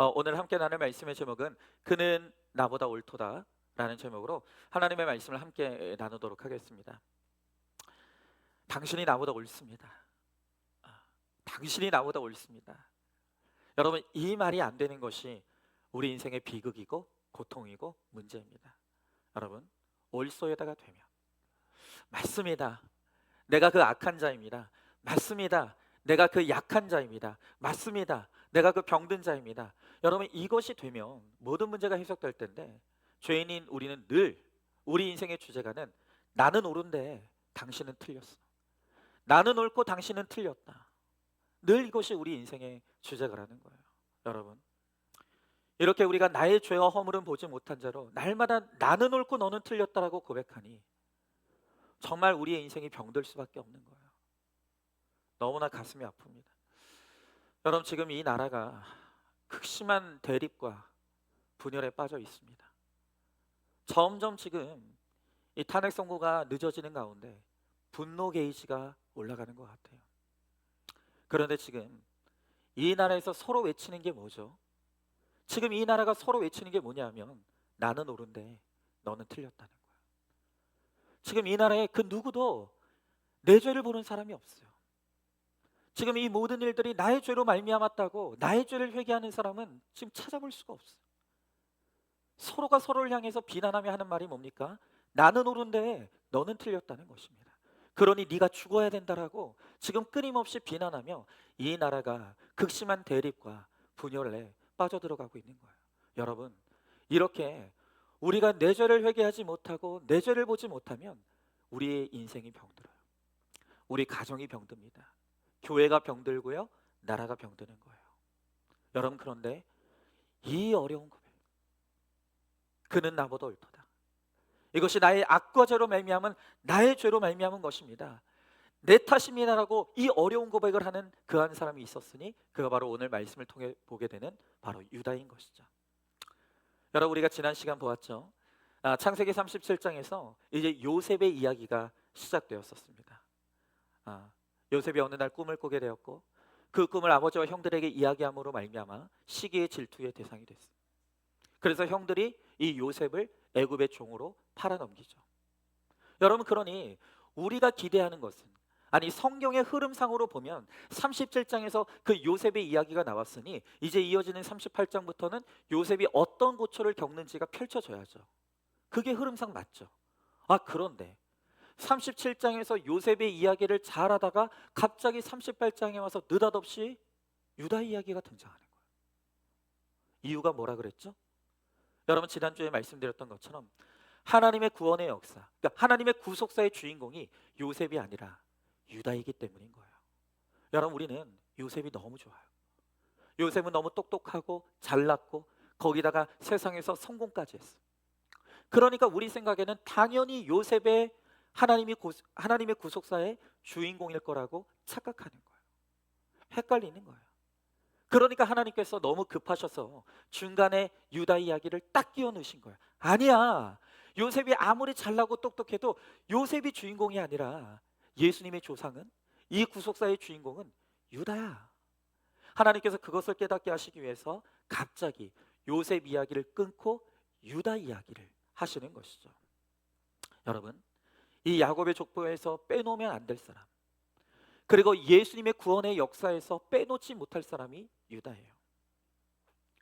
오늘 함께 나눌 말씀의 제목은 그는 나보다 옳도다 라는 제목으로 하나님의 말씀을 함께 나누도록 하겠습니다. 당신이 나보다 옳습니다. 아, 당신이 나보다 옳습니다. 여러분, 이 말이 안 되는 것이 우리 인생의 비극이고 고통이고 문제입니다. 여러분, 옳소에다가 되면 맞습니다. 내가 그 악한 자입니다. 맞습니다. 내가 그 약한 자입니다. 맞습니다. 내가 그 병든 자입니다. 여러분, 이것이 되면 모든 문제가 해석될 텐데, 죄인인 우리는 늘 우리 인생의 주제가는 나는 옳은데 당신은 틀렸어. 나는 옳고 당신은 틀렸다. 늘 이것이 우리 인생의 주제가라는 거예요. 여러분, 이렇게 우리가 나의 죄와 허물은 보지 못한 자로 날마다 나는 옳고 너는 틀렸다라고 고백하니 정말 우리의 인생이 병들 수밖에 없는 거예요. 너무나 가슴이 아픕니다. 여러분, 지금 이 나라가 극심한 대립과 분열에 빠져 있습니다. 점점 지금 이 탄핵 선고가 늦어지는 가운데 분노 게이지가 올라가는 것 같아요. 그런데 지금 이 나라에서 서로 외치는 게 뭐죠? 지금 이 나라가 서로 외치는 게 뭐냐면 나는 옳은데 너는 틀렸다는 거예요. 지금 이 나라에 그 누구도 내 죄를 보는 사람이 없어요. 지금 이 모든 일들이 나의 죄로 말미암았다고 나의 죄를 회개하는 사람은 지금 찾아볼 수가 없어요. 서로가 서로를 향해서 비난하며 하는 말이 뭡니까? 나는 옳은데 너는 틀렸다는 것입니다. 그러니 네가 죽어야 된다라고 지금 끊임없이 비난하며 이 나라가 극심한 대립과 분열에 빠져들어가고 있는 거예요. 여러분, 이렇게 우리가 내 죄를 회개하지 못하고 내 죄를 보지 못하면 우리의 인생이 병들어요. 우리 가정이 병듭니다. 교회가 병들고요, 나라가 병드는 거예요. 여러분, 그런데 이 어려운 고백, 그는 나보다 옳도다. 이것이 나의 악과 죄로 말미암은 나의 죄로 말미암은 것입니다. 내 탓입니다라고 이 어려운 고백을 하는 그 한 사람이 있었으니 그가 바로 오늘 말씀을 통해 보게 되는 바로 유다인 것이죠. 여러분, 우리가 지난 시간 보았죠. 창세기 37장에서 이제 요셉의 이야기가 시작되었었습니다. 요셉이 어느 날 꿈을 꾸게 되었고 그 꿈을 아버지와 형들에게 이야기함으로 말미암아 시기의 질투의 대상이 됐어요. 그래서 형들이 이 요셉을 애굽의 종으로 팔아넘기죠. 여러분, 그러니 우리가 기대하는 것은, 아니 성경의 흐름상으로 보면 37장에서 그 요셉의 이야기가 나왔으니 이제 이어지는 38장부터는 요셉이 어떤 고초를 겪는지가 펼쳐져야죠. 그게 흐름상 맞죠. 그런데 37장에서 요셉의 이야기를 잘 하다가 갑자기 38장에 와서 느닷없이 유다 이야기가 등장하는 거예요. 이유가 뭐라 그랬죠? 여러분, 지난주에 말씀드렸던 것처럼 하나님의 구원의 역사, 그러니까 하나님의 구속사의 주인공이 요셉이 아니라 유다이기 때문인 거예요. 여러분, 우리는 요셉이 너무 좋아요. 요셉은 너무 똑똑하고 잘났고 거기다가 세상에서 성공까지 했어요. 그러니까 우리 생각에는 당연히 요셉의 하나님의 구속사의 주인공일 거라고 착각하는 거예요. 헷갈리는 거예요. 그러니까 하나님께서 너무 급하셔서 중간에 유다 이야기를 딱 끼워 넣으신 거예요. 아니야. 요셉이 아무리 잘나고 똑똑해도 요셉이 주인공이 아니라 예수님의 조상은, 이 구속사의 주인공은 유다야. 하나님께서 그것을 깨닫게 하시기 위해서 갑자기 요셉 이야기를 끊고 유다 이야기를 하시는 것이죠. 여러분, 이 야곱의 족보에서 빼놓으면 안 될 사람, 그리고 예수님의 구원의 역사에서 빼놓지 못할 사람이 유다예요.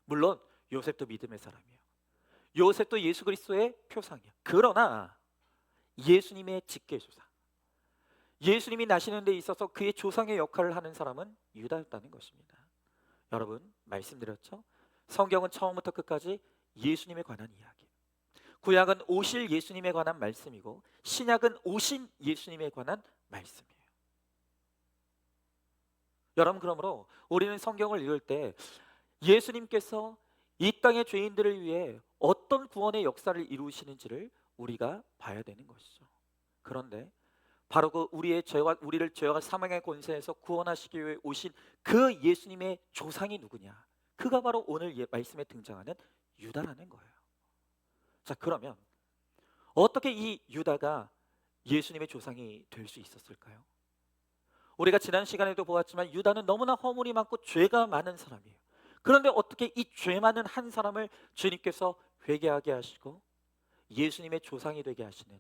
물론 요셉도 믿음의 사람이에요. 요셉도 예수 그리스도의 표상이에요. 그러나 예수님의 직계조상, 예수님이 나시는 데 있어서 그의 조상의 역할을 하는 사람은 유다였다는 것입니다. 여러분, 말씀드렸죠? 성경은 처음부터 끝까지 예수님에 관한 이야기, 구약은 오실 예수님에 관한 말씀이고 신약은 오신 예수님에 관한 말씀이에요. 여러분, 그러므로 우리는 성경을 읽을 때 예수님께서 이 땅의 죄인들을 위해 어떤 구원의 역사를 이루시는지를 우리가 봐야 되는 것이죠. 그런데 바로 그 우리를 죄와 사망의 권세에서 구원하시기 위해 오신 그 예수님의 조상이 누구냐? 그가 바로 오늘 말씀에 등장하는 유다라는 거예요. 자, 그러면 어떻게 이 유다가 예수님의 조상이 될 수 있었을까요? 우리가 지난 시간에도 보았지만 유다는 너무나 허물이 많고 죄가 많은 사람이에요. 그런데 어떻게 이 죄 많은 한 사람을 주님께서 회개하게 하시고 예수님의 조상이 되게 하시는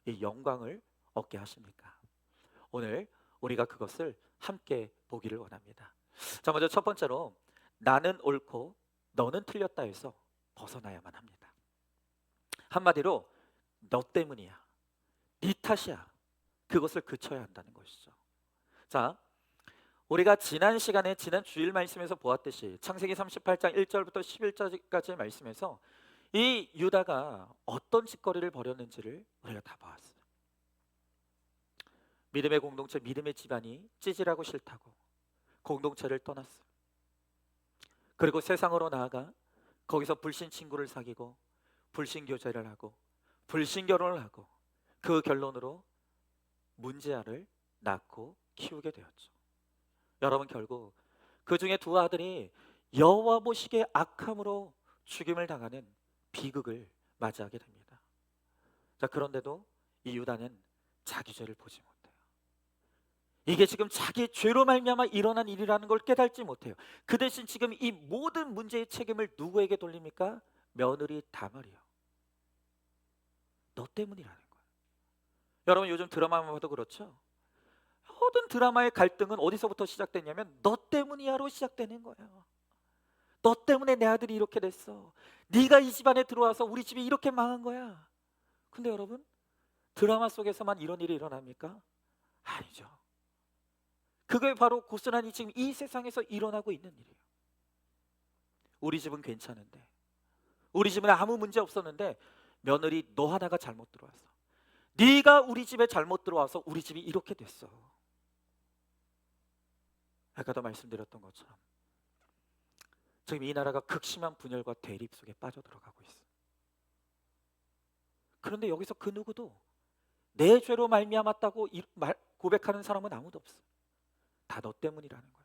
이 영광을 얻게 하십니까? 오늘 우리가 그것을 함께 보기를 원합니다. 자, 먼저 첫 번째로 나는 옳고 너는 틀렸다 해서 벗어나야만 합니다. 한마디로 너 때문이야, 네 탓이야, 그것을 그쳐야 한다는 것이죠. 자, 우리가 지난 시간에 지난 주일 말씀에서 보았듯이 창세기 38장 1절부터 11절까지의 말씀에서 이 유다가 어떤 짓거리를 벌였는지를 우리가 다 보았어요. 믿음의 공동체, 믿음의 집안이 찌질하고 싫다고 공동체를 떠났어요. 그리고 세상으로 나아가 거기서 불신 친구를 사귀고 불신 교제를 하고 불신 결혼을 하고 그 결론으로 문제아를 낳고 키우게 되었죠. 여러분, 결국 그 중에 두 아들이 여호와 보시기에 악함으로 죽임을 당하는 비극을 맞이하게 됩니다. 자, 그런데도 이 유다는 자기 죄를 보지 못해요. 이게 지금 자기 죄로 말미암아 일어난 일이라는 걸 깨닫지 못해요. 그 대신 지금 이 모든 문제의 책임을 누구에게 돌립니까? 며느리 다말이요. 너 때문이라는 거예요. 여러분, 요즘 드라마만 봐도 그렇죠? 모든 드라마의 갈등은 어디서부터 시작되냐면 너 때문이야로 시작되는 거예요. 너 때문에 내 아들이 이렇게 됐어. 네가 이 집안에 들어와서 우리 집이 이렇게 망한 거야. 근데 여러분, 드라마 속에서만 이런 일이 일어납니까? 아니죠. 그게 바로 고스란히 지금 이 세상에서 일어나고 있는 일이에요. 우리 집은 괜찮은데, 우리 집은 아무 문제 없었는데 며느리 너 하나가 잘못 들어와서, 네가 우리 집에 잘못 들어와서 우리 집이 이렇게 됐어. 아까도 말씀드렸던 것처럼 지금 이 나라가 극심한 분열과 대립 속에 빠져들어가고 있어. 그런데 여기서 그 누구도 내 죄로 말미암았다고 고백하는 사람은 아무도 없어. 다 너 때문이라는 거야.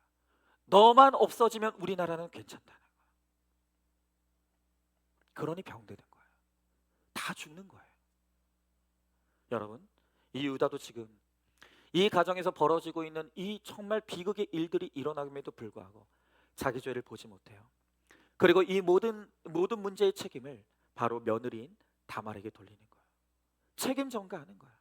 너만 없어지면 우리나라는 괜찮다는 거야. 그러니 병되는 거예요. 다 죽는 거예요. 여러분, 이 유다도 지금 이 가정에서 벌어지고 있는 이 정말 비극의 일들이 일어남에도 불구하고 자기 죄를 보지 못해요. 그리고 이 모든 문제의 책임을 바로 며느리인 다말에게 돌리는 거예요. 책임 전가하는 거예요.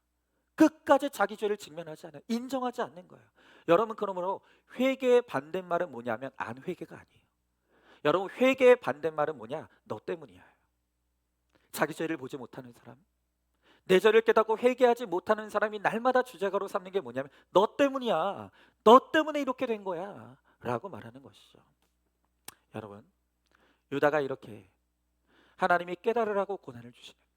끝까지 자기 죄를 직면하지 않아요. 인정하지 않는 거예요. 여러분, 그러므로 회개의 반대말은 뭐냐면 안 회개가 아니에요. 여러분, 회개의 반대말은 뭐냐? 너 때문이야. 자기 죄를 보지 못하는 사람, 내 죄를 깨닫고 회개하지 못하는 사람이 날마다 주제가로 삼는 게 뭐냐면 너 때문이야. 너 때문에 이렇게 된 거야 라고 말하는 것이죠. 여러분, 유다가 이렇게 하나님이 깨달으라고 고난을 주시는데,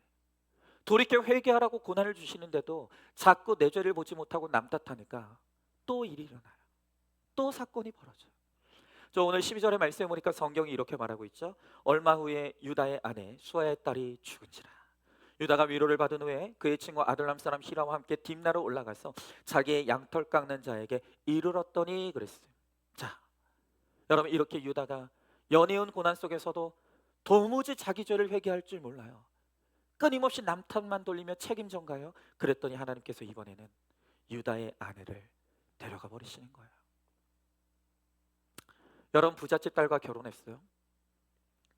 돌이켜 회개하라고 고난을 주시는데도 자꾸 내 죄를 보지 못하고 남 탓하니까 또 일이 일어나요. 또 사건이 벌어져요. 저 오늘 12절의 말씀에 보니까 성경이 이렇게 말하고 있죠. 얼마 후에 유다의 아내 수아의 딸이 죽은지라. 유다가 위로를 받은 후에 그의 친구 아둘람 사람 히라와 함께 딥나로 올라가서 자기의 양털 깎는 자에게 이르렀더니 그랬어요. 자, 여러분, 이렇게 유다가 연이은 고난 속에서도 도무지 자기 죄를 회개할 줄 몰라요. 끊임없이 남 탓만 돌리며 책임 전가요. 그랬더니 하나님께서 이번에는 유다의 아내를 데려가 버리시는 거예요. 여러분, 부잣집 딸과 결혼했어요.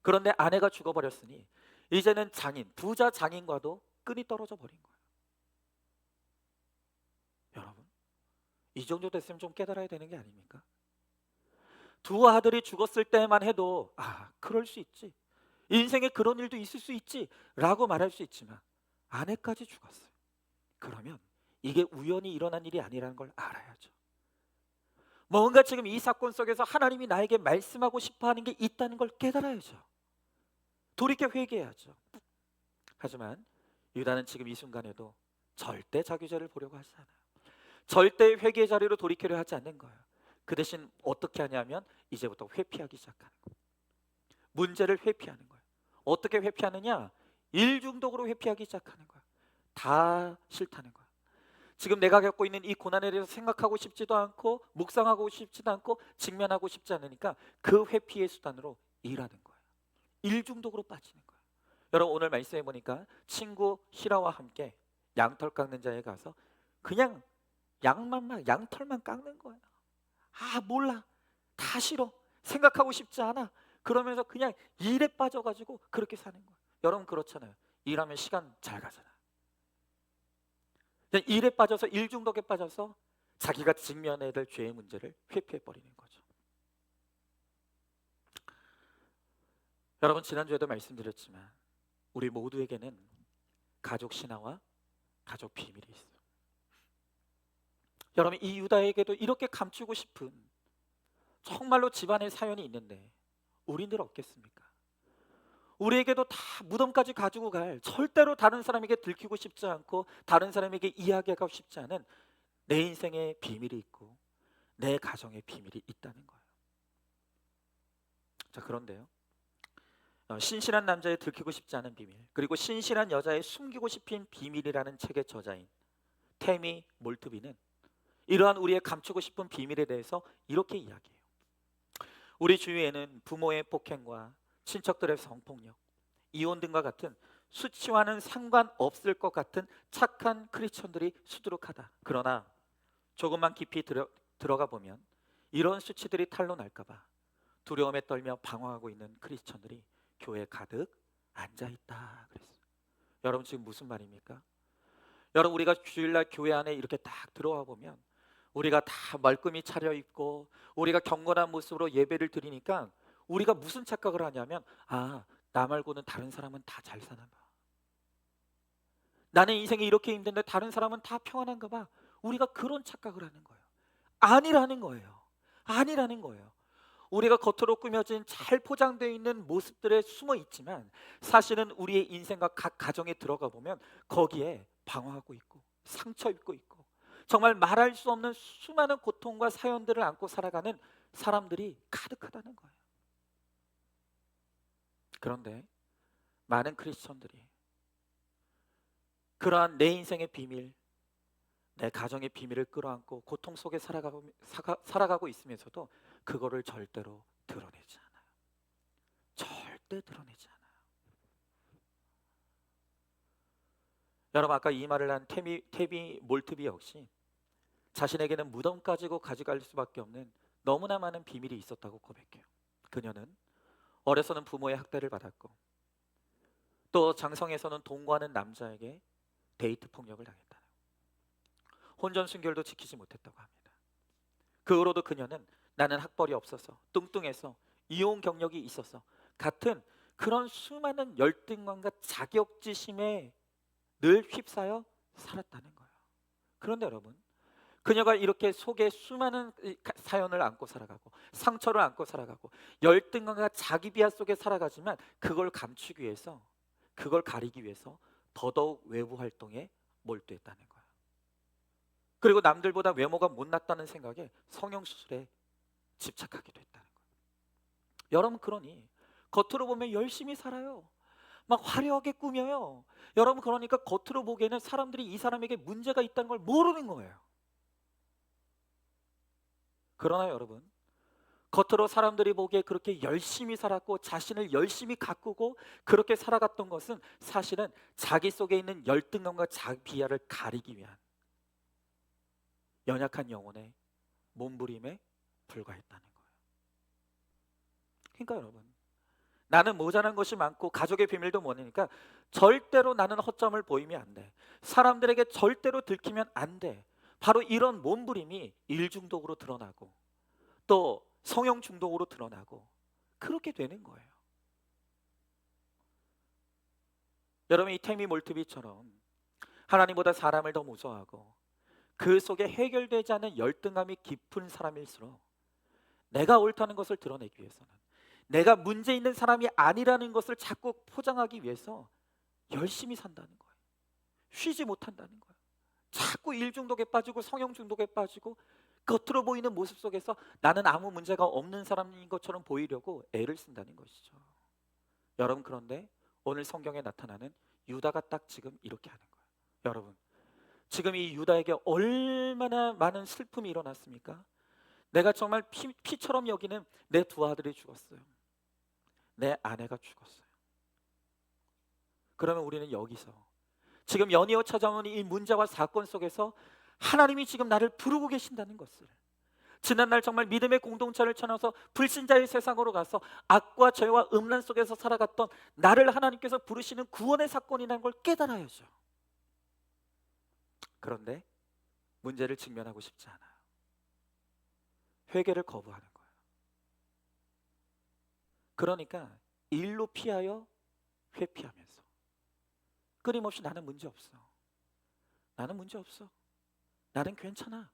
그런데 아내가 죽어버렸으니 이제는 장인, 부자 장인과도 끈이 떨어져 버린 거예요. 여러분, 이 정도 됐으면 좀 깨달아야 되는 게 아닙니까? 두 아들이 죽었을 때만 해도 그럴 수 있지, 인생에 그런 일도 있을 수 있지 라고 말할 수 있지만 아내까지 죽었어요. 그러면 이게 우연히 일어난 일이 아니라는 걸 알아야죠. 뭔가 지금 이 사건 속에서 하나님이 나에게 말씀하고 싶어하는 게 있다는 걸 깨달아야죠. 돌이켜 회개해야죠. 하지만 유다는 지금 이 순간에도 절대 자기 죄를 보려고 하지 않아요. 절대 회개의 자리로 돌이키려 하지 않는 거예요. 그 대신 어떻게 하냐면 이제부터 회피하기 시작하는 거예요. 문제를 회피하는 거예요. 어떻게 회피하느냐? 일중독으로 회피하기 시작하는 거예요. 다 싫다는 거예요. 지금 내가 겪고 있는 이 고난에 대해서 생각하고 싶지도 않고 묵상하고 싶지도 않고 직면하고 싶지 않으니까 그 회피의 수단으로 일하는 거예요. 일중독으로 빠지는 거예요. 여러분, 오늘 말씀해 보니까 친구 히라와 함께 양털 깎는 자에 가서 그냥 양털만 깎는 거예요. 몰라, 다 싫어, 생각하고 싶지 않아. 그러면서 그냥 일에 빠져가지고 그렇게 사는 거예요. 여러분 그렇잖아요. 일하면 시간 잘 가잖아. 그냥 일에 빠져서 일 중독에 빠져서 자기가 직면해야 될 죄의 문제를 회피해 버리는 거죠. 여러분 지난주에도 말씀드렸지만 우리 모두에게는 가족 신화와 가족 비밀이 있어요. 여러분 이 유다에게도 이렇게 감추고 싶은 정말로 집안의 사연이 있는데 우리들 없겠습니까? 우리에게도 다 무덤까지 가지고 갈, 절대로 다른 사람에게 들키고 싶지 않고 다른 사람에게 이야기하고 싶지 않은 내 인생의 비밀이 있고 내 가정의 비밀이 있다는 거예요. 자, 그런데요, 신실한 남자의 들키고 싶지 않은 비밀, 그리고 신실한 여자의 숨기고 싶은 비밀이라는 책의 저자인 테미 몰트비는 이러한 우리의 감추고 싶은 비밀에 대해서 이렇게 이야기해요. 우리 주위에는 부모의 폭행과 친척들의 성폭력, 이혼 등과 같은 수치와는 상관없을 것 같은 착한 크리스천들이 수두룩하다. 그러나 조금만 깊이 들어가 보면 이런 수치들이 탄로 날까 봐 두려움에 떨며 방황하고 있는 크리스천들이 교회에 가득 앉아 있다 그랬어요. 여러분 지금 무슨 말입니까? 여러분 우리가 주일날 교회 안에 이렇게 딱 들어와 보면 우리가 다 말끔히 차려입고 우리가 경건한 모습으로 예배를 드리니까 우리가 무슨 착각을 하냐면 나 말고는 다른 사람은 다 잘 사나 봐. 나는 인생이 이렇게 힘든데 다른 사람은 다 평안한가 봐. 우리가 그런 착각을 하는 거예요. 아니라는 거예요. 아니라는 거예요. 우리가 겉으로 꾸며진 잘 포장되어 있는 모습들에 숨어 있지만 사실은 우리의 인생과 각 가정에 들어가 보면 거기에 방황하고 있고 상처 입고 있고 정말 말할 수 없는 수많은 고통과 사연들을 안고 살아가는 사람들이 가득하다는 거예요. 그런데 많은 크리스천들이 그러한 내 인생의 비밀, 내 가정의 비밀을 끌어안고 고통 속에 살아가고 있으면서도 그거를 절대로 드러내지 않아요. 절대 드러내지 않아요. 여러분 아까 이 말을 한 테비 몰트비 역시 자신에게는 무덤까지 가져갈 수밖에 없는 너무나 많은 비밀이 있었다고 고백해요. 그녀는 어려서는 부모의 학대를 받았고 또 장성에서는 동거하는 남자에게 데이트 폭력을 당했다. 혼전 순결도 지키지 못했다고 합니다. 그 후로도 그녀는 나는 학벌이 없어서 뚱뚱해서 이혼 경력이 있어서 같은 그런 수많은 열등감과 자격지심에 늘 휩싸여 살았다는 거예요. 그런데 여러분 그녀가 이렇게 속에 수많은 사연을 안고 살아가고 상처를 안고 살아가고 열등감과 자기 비하 속에 살아가지만 그걸 감추기 위해서 그걸 가리기 위해서 더더욱 외부 활동에 몰두했다는 거예요. 그리고 남들보다 외모가 못났다는 생각에 성형수술에 집착하게 됐다는 거예요. 여러분 그러니 겉으로 보면 열심히 살아요. 막 화려하게 꾸며요. 여러분 그러니까 겉으로 보기에는 사람들이 이 사람에게 문제가 있다는 걸 모르는 거예요. 그러나 여러분 겉으로 사람들이 보기에 그렇게 열심히 살았고 자신을 열심히 가꾸고 그렇게 살아갔던 것은 사실은 자기 속에 있는 열등감과 자기 비하를 가리기 위한 연약한 영혼의 몸부림에 불과했다는 거예요. 그러니까 여러분 나는 모자란 것이 많고 가족의 비밀도 모르니까 절대로 나는 허점을 보이면 안 돼. 사람들에게 절대로 들키면 안 돼. 바로 이런 몸부림이 일 중독으로 드러나고 또 성형 중독으로 드러나고 그렇게 되는 거예요. 여러분 이 테미 몰트비처럼 하나님보다 사람을 더 무서워하고 그 속에 해결되지 않은 열등감이 깊은 사람일수록 내가 옳다는 것을 드러내기 위해서는 내가 문제 있는 사람이 아니라는 것을 자꾸 포장하기 위해서 열심히 산다는 거예요. 쉬지 못한다는 거예요. 자꾸 일 중독에 빠지고 성형 중독에 빠지고 겉으로 보이는 모습 속에서 나는 아무 문제가 없는 사람인 것처럼 보이려고 애를 쓴다는 것이죠. 여러분 그런데 오늘 성경에 나타나는 유다가 딱 지금 이렇게 하는 거예요. 여러분 지금 이 유다에게 얼마나 많은 슬픔이 일어났습니까? 내가 정말 피처럼 여기는 내 두 아들이 죽었어요. 내 아내가 죽었어요. 그러면 우리는 여기서 지금 연이어 찾아오는 이 문제와 사건 속에서 하나님이 지금 나를 부르고 계신다는 것을 지난날 정말 믿음의 공동체를 쳐나서 불신자의 세상으로 가서 악과 죄와 음란 속에서 살아갔던 나를 하나님께서 부르시는 구원의 사건이라는 걸 깨달아야죠. 그런데 문제를 직면하고 싶지 않아요. 회개를 거부하는 거예요. 그러니까 일로 피하여 회피하면서 끊임없이 나는 문제 없어. 나는 문제 없어. 나는 괜찮아.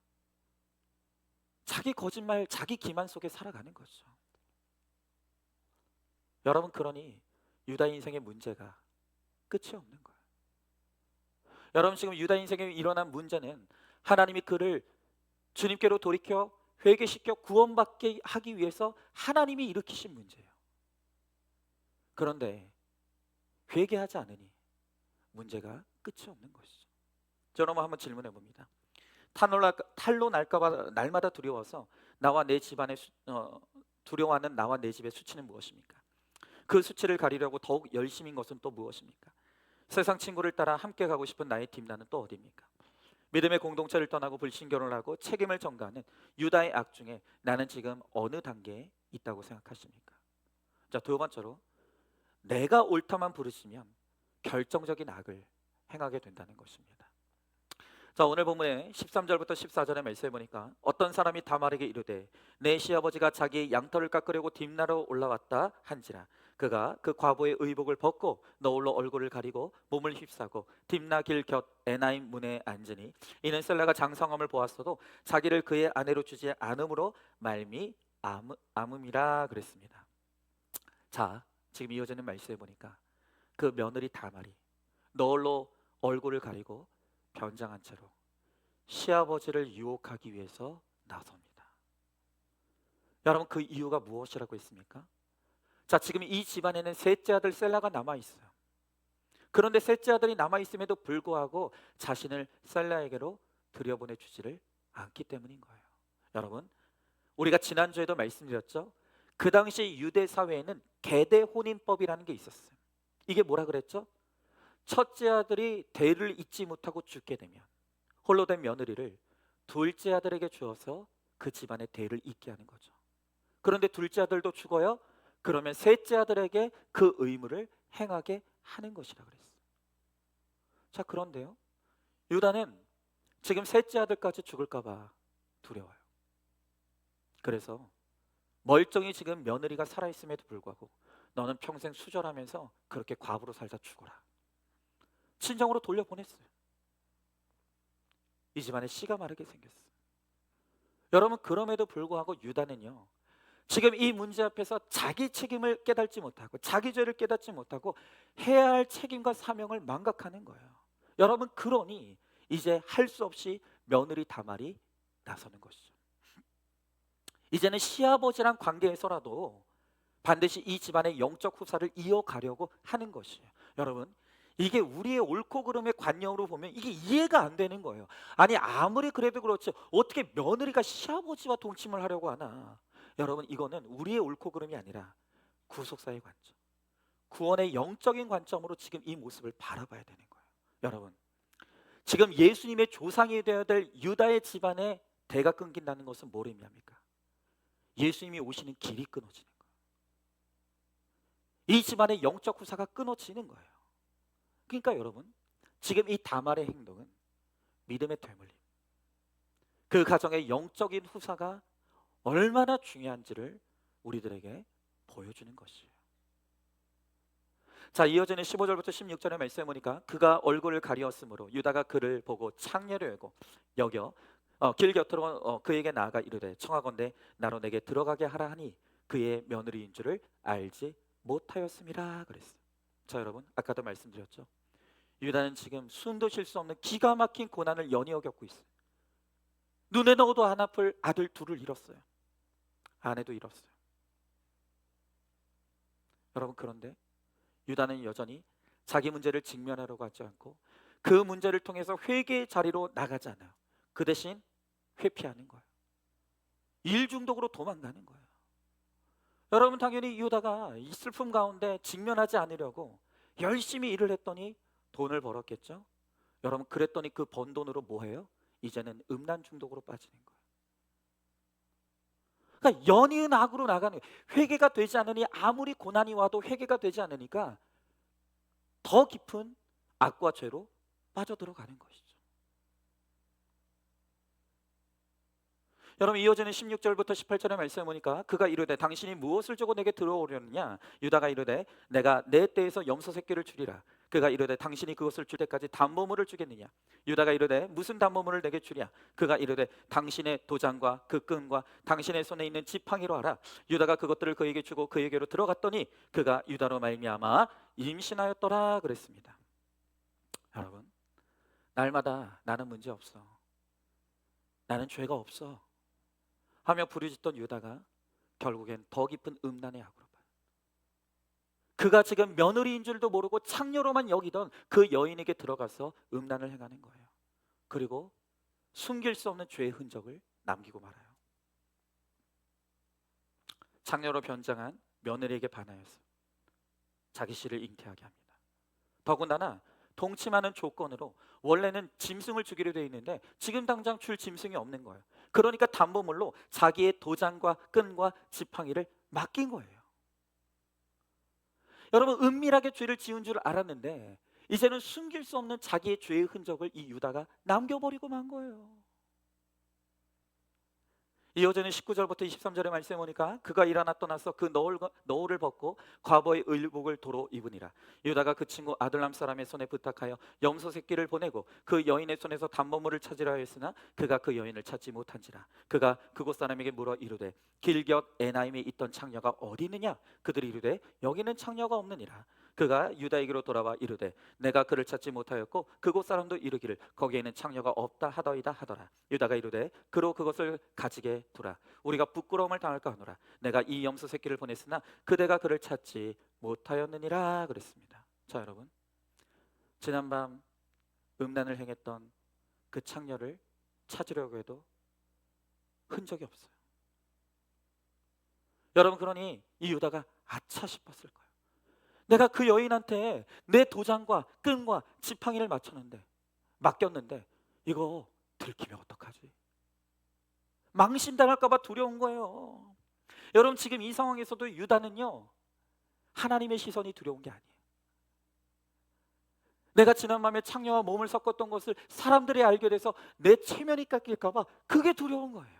자기 거짓말, 자기 기만 속에 살아가는 거죠. 여러분, 그러니 유다 인생의 문제가 끝이 없는 거예요. 여러분, 지금 유다 인생에 일어난 문제는 하나님이 그를 주님께로 돌이켜 회개시켜 구원받게 하기 위해서 하나님이 일으키신 문제예요. 그런데 회개하지 않으니 문제가 끝이 없는 것이죠. 저는 한번 질문해 봅니다. 탈로 날까봐 날마다 두려워서 나와 내 집안의 두려워하는 나와 내 집의 수치는 무엇입니까? 그 수치를 가리려고 더욱 열심인 것은 또 무엇입니까? 세상 친구를 따라 함께 가고 싶은 나의 뒷날은 또 어디입니까? 믿음의 공동체를 떠나고 불신결혼을 하고 책임을 전가하는 유다의 악 중에 나는 지금 어느 단계에 있다고 생각하십니까? 자, 두 번째로 내가 옳다만 부르시면 결정적인 악을 행하게 된다는 것입니다. 자, 오늘 본문에 13절부터 14절의 말씀에 보니까 어떤 사람이 다말에게 이르되 내 시아버지가 자기의 양털을 깎으려고 딥나로 올라왔다 한지라 그가 그 과부의 의복을 벗고 너울로 얼굴을 가리고 몸을 휩싸고 딥나 길 곁 에나임 문에 앉으니 이는 셀라가 장성함을 보았어도 자기를 그의 아내로 주지 않음으로 말미암음이라 그랬습니다. 자, 지금 이어지는 말씀에 보니까 그 며느리 다말이 너울로 얼굴을 가리고 변장한 채로 시아버지를 유혹하기 위해서 나섭니다. 여러분, 그 이유가 무엇이라고 했습니까? 자, 지금 이 집안에는 셋째 아들 셀라가 남아있어요. 그런데 셋째 아들이 남아있음에도 불구하고 자신을 셀라에게로 들여보내주지를 않기 때문인 거예요. 여러분, 우리가 지난주에도 말씀드렸죠? 그 당시 유대 사회에는 계대 혼인법이라는 게 있었어요. 이게 뭐라 그랬죠? 첫째 아들이 대를 잇지 못하고 죽게 되면 홀로 된 며느리를 둘째 아들에게 주어서 그 집안의 대를 잇게 하는 거죠. 그런데 둘째 아들도 죽어요. 그러면 셋째 아들에게 그 의무를 행하게 하는 것이라 그랬어요. 자, 그런데요, 유다는 지금 셋째 아들까지 죽을까 봐 두려워요. 그래서 멀쩡히 지금 며느리가 살아있음에도 불구하고 너는 평생 수절하면서 그렇게 과부로 살다 죽어라, 친정으로 돌려보냈어요. 이 집안에 씨가 마르게 생겼어요. 여러분, 그럼에도 불구하고 유다는요, 지금 이 문제 앞에서 자기 책임을 깨닫지 못하고 자기 죄를 깨닫지 못하고 해야 할 책임과 사명을 망각하는 거예요. 여러분, 그러니 이제 할 수 없이 며느리 다말이 나서는 것이죠. 이제는 시아버지랑 관계에서라도 반드시 이 집안의 영적 후사를 이어가려고 하는 것이에요. 여러분, 이게 우리의 옳고 그름의 관념으로 보면 이게 이해가 안 되는 거예요. 아니, 아무리 그래도 그렇지 어떻게 며느리가 시아버지와 동침을 하려고 하나? 여러분, 이거는 우리의 옳고 그름이 아니라 구속사의 관점, 구원의 영적인 관점으로 지금 이 모습을 바라봐야 되는 거예요. 여러분, 지금 예수님의 조상이 되어야 될 유다의 집안의 대가 끊긴다는 것은 뭘 의미합니까? 예수님이 오시는 길이 끊어지는 거예요. 이 집안의 영적 후사가 끊어지는 거예요. 그러니까 여러분, 지금 이 다말의 행동은 믿음의 되물림, 그 가정의 영적인 후사가 얼마나 중요한지를 우리들에게 보여주는 것이에요. 자, 이어지는 15절부터 16절의 말씀에 보니까 그가 얼굴을 가리었으므로 유다가 그를 보고 창녀로 여겨 길 곁으로 그에게 나아가 이르되 청하건대 나로 내게 들어가게 하라 하니 그의 며느리인 줄을 알지 못하였음이라 그랬어요. 자, 여러분, 아까도 말씀드렸죠? 유다는 지금 숨도 쉴 수 없는 기가 막힌 고난을 연이어 겪고 있어요. 눈에 넣어도 안 아플 아들 둘을 잃었어요. 아내도 잃었어요. 여러분, 그런데 유다는 여전히 자기 문제를 직면하려고 하지 않고 그 문제를 통해서 회개의 자리로 나가지 않아요. 그 대신 회피하는 거예요. 일 중독으로 도망가는 거예요. 여러분, 당연히 유다가 이 슬픔 가운데 직면하지 않으려고 열심히 일을 했더니 돈을 벌었겠죠. 여러분, 그랬더니 그 번 돈으로 뭐 해요? 이제는 음란 중독으로 빠지는 거예요. 그러니까 연이은 악으로 나가는 거예요. 회개가 되지 않으니 아무리 고난이 와도 회개가 되지 않으니까 더 깊은 악과 죄로 빠져들어가는 것이죠. 여러분, 이어지는 16절부터 18절의 말씀을 보니까 그가 이르되 당신이 무엇을 주고 내게 들어오려느냐. 유다가 이르되 내가 내 떼에서 염소 새끼를 주리라. 그가 이르되 당신이 그것을 줄 때까지 담보물을 주겠느냐. 유다가 이르되 무슨 담보물을 내게 주랴. 그가 이르되 당신의 도장과 그 끈과 당신의 손에 있는 지팡이로 하라. 유다가 그것들을 그에게 주고 그에게로 들어갔더니 그가 유다로 말미암아 임신하였더라 그랬습니다. 여러분, 날마다 나는 문제 없어, 나는 죄가 없어 하며 부르짖던 유다가 결국엔 더 깊은 음란의 악으로 빠져. 그가 지금 며느리인 줄도 모르고 창녀로만 여기던 그 여인에게 들어가서 음란을 행하는 거예요. 그리고 숨길 수 없는 죄의 흔적을 남기고 말아요. 창녀로 변장한 며느리에게 반하여서 자기 씨를 잉태하게 합니다. 더군다나 동침하는 조건으로 원래는 짐승을 주기로 되어 있는데 지금 당장 줄 짐승이 없는 거예요. 그러니까 담보물로 자기의 도장과 끈과 지팡이를 맡긴 거예요. 여러분, 은밀하게 죄를 지은 줄 알았는데 이제는 숨길 수 없는 자기의 죄의 흔적을 이 유다가 남겨버리고 만 거예요. 이어지는 19절부터 23절의 말씀에 보니까 그가 일어나 떠나서 그 너울을 벗고 과거의 의복을 도로 입으니라. 유다가 그 친구 아둘람 사람의 손에 부탁하여 염소 새끼를 보내고 그 여인의 손에서 담보물을 찾으라 했으나 그가 그 여인을 찾지 못한지라. 그가 그곳 사람에게 물어 이르되 길곁 에나임에 있던 창녀가 어디 있느냐. 그들이 이르되 여기는 창녀가 없느니라. 그가 유다에게로 돌아와 이르되 내가 그를 찾지 못하였고 그곳 사람도 이르기를 거기에는 창녀가 없다 하더이다 하더라. 유다가 이르되 그로 그것을 가지게 두라. 우리가 부끄러움을 당할까 하노라. 내가 이 염소 새끼를 보냈으나 그대가 그를 찾지 못하였느니라 그랬습니다. 자, 여러분, 지난밤 음란을 행했던 그 창녀를 찾으려고 해도 흔적이 없어요. 여러분, 그러니 이 유다가 아차 싶었을 거예요. 내가 그 여인한테 내 도장과 끈과 지팡이를 맡겼는데 이거 들키면 어떡하지? 망신당할까 봐 두려운 거예요. 여러분, 지금 이 상황에서도 유다는요, 하나님의 시선이 두려운 게 아니에요. 내가 지난밤에 창녀와 몸을 섞었던 것을 사람들이 알게 돼서 내 체면이 깎일까 봐 그게 두려운 거예요.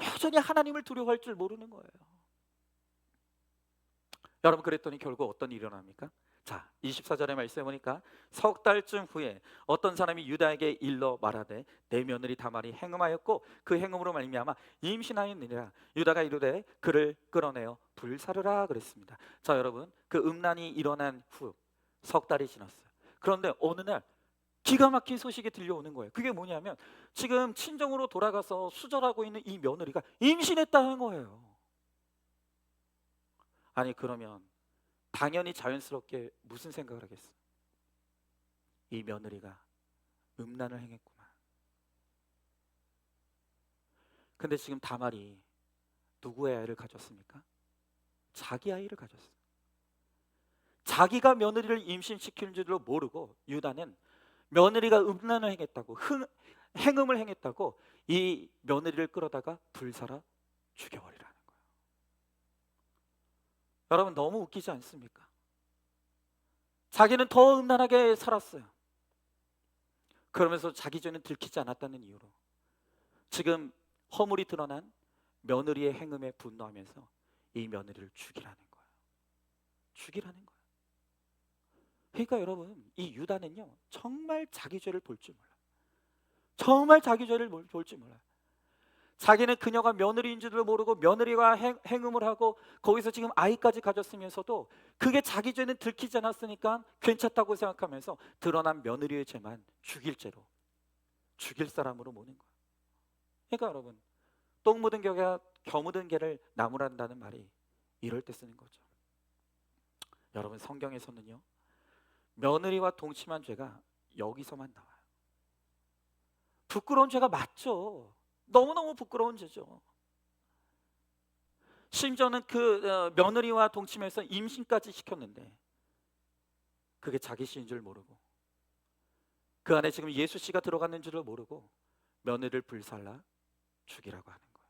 여전히 하나님을 두려워할 줄 모르는 거예요. 여러분, 그랬더니 결국 어떤 일이 일어납니까? 자, 24절의 말씀에 보니까 석 달쯤 후에 어떤 사람이 유다에게 일러 말하되 내 며느리 다말이 행음하였고 그 행음으로 말미암아 임신하였느니라. 유다가 이르되 그를 끌어내어 불사르라 그랬습니다. 자, 여러분, 그 음란이 일어난 후 석 달이 지났어요. 그런데 어느 날 기가 막힌 소식이 들려오는 거예요. 그게 뭐냐면 지금 친정으로 돌아가서 수절하고 있는 이 며느리가 임신했다는 거예요. 아니, 그러면 당연히 자연스럽게 무슨 생각을 하겠어? 이 며느리가 음란을 행했구나. 근데 지금 다말이 누구의 아이를 가졌습니까? 자기 아이를 가졌어요. 자기가 며느리를 임신시키는 줄도 모르고 유다는 며느리가 음란을 행했다고, 행음을 행했다고 이 며느리를 끌어다가 불살아 죽여버리라는 거예요. 여러분, 너무 웃기지 않습니까? 자기는 더 음란하게 살았어요. 그러면서 자기 죄는 들키지 않았다는 이유로 지금 허물이 드러난 며느리의 행음에 분노하면서 이 며느리를 죽이라는 거예요. 죽이라는 거예요. 그러니까 여러분, 이 유다는요, 정말 자기 죄를 볼 줄 몰라요. 정말 자기 죄를 볼 줄 몰라요. 자기는 그녀가 며느리인 줄도 모르고 며느리와 행음을 하고 거기서 지금 아이까지 가졌으면서도 그게 자기 죄는 들키지 않았으니까 괜찮다고 생각하면서 드러난 며느리의 죄만 죽일 죄로, 죽일 사람으로 모는 거예요. 그러니까 여러분, 똥 묻은 격에 겨 묻은 개를 나무란다는 말이 이럴 때 쓰는 거죠. 여러분, 성경에서는요, 며느리와 동침한 죄가 여기서만 나와요. 부끄러운 죄가 맞죠. 너무너무 부끄러운 죄죠. 심지어는 그 며느리와 동침해서 임신까지 시켰는데 그게 자기 씨인 줄 모르고 그 안에 지금 예수 씨가 들어갔는 줄을 모르고 며느리를 불살라 죽이라고 하는 거예요.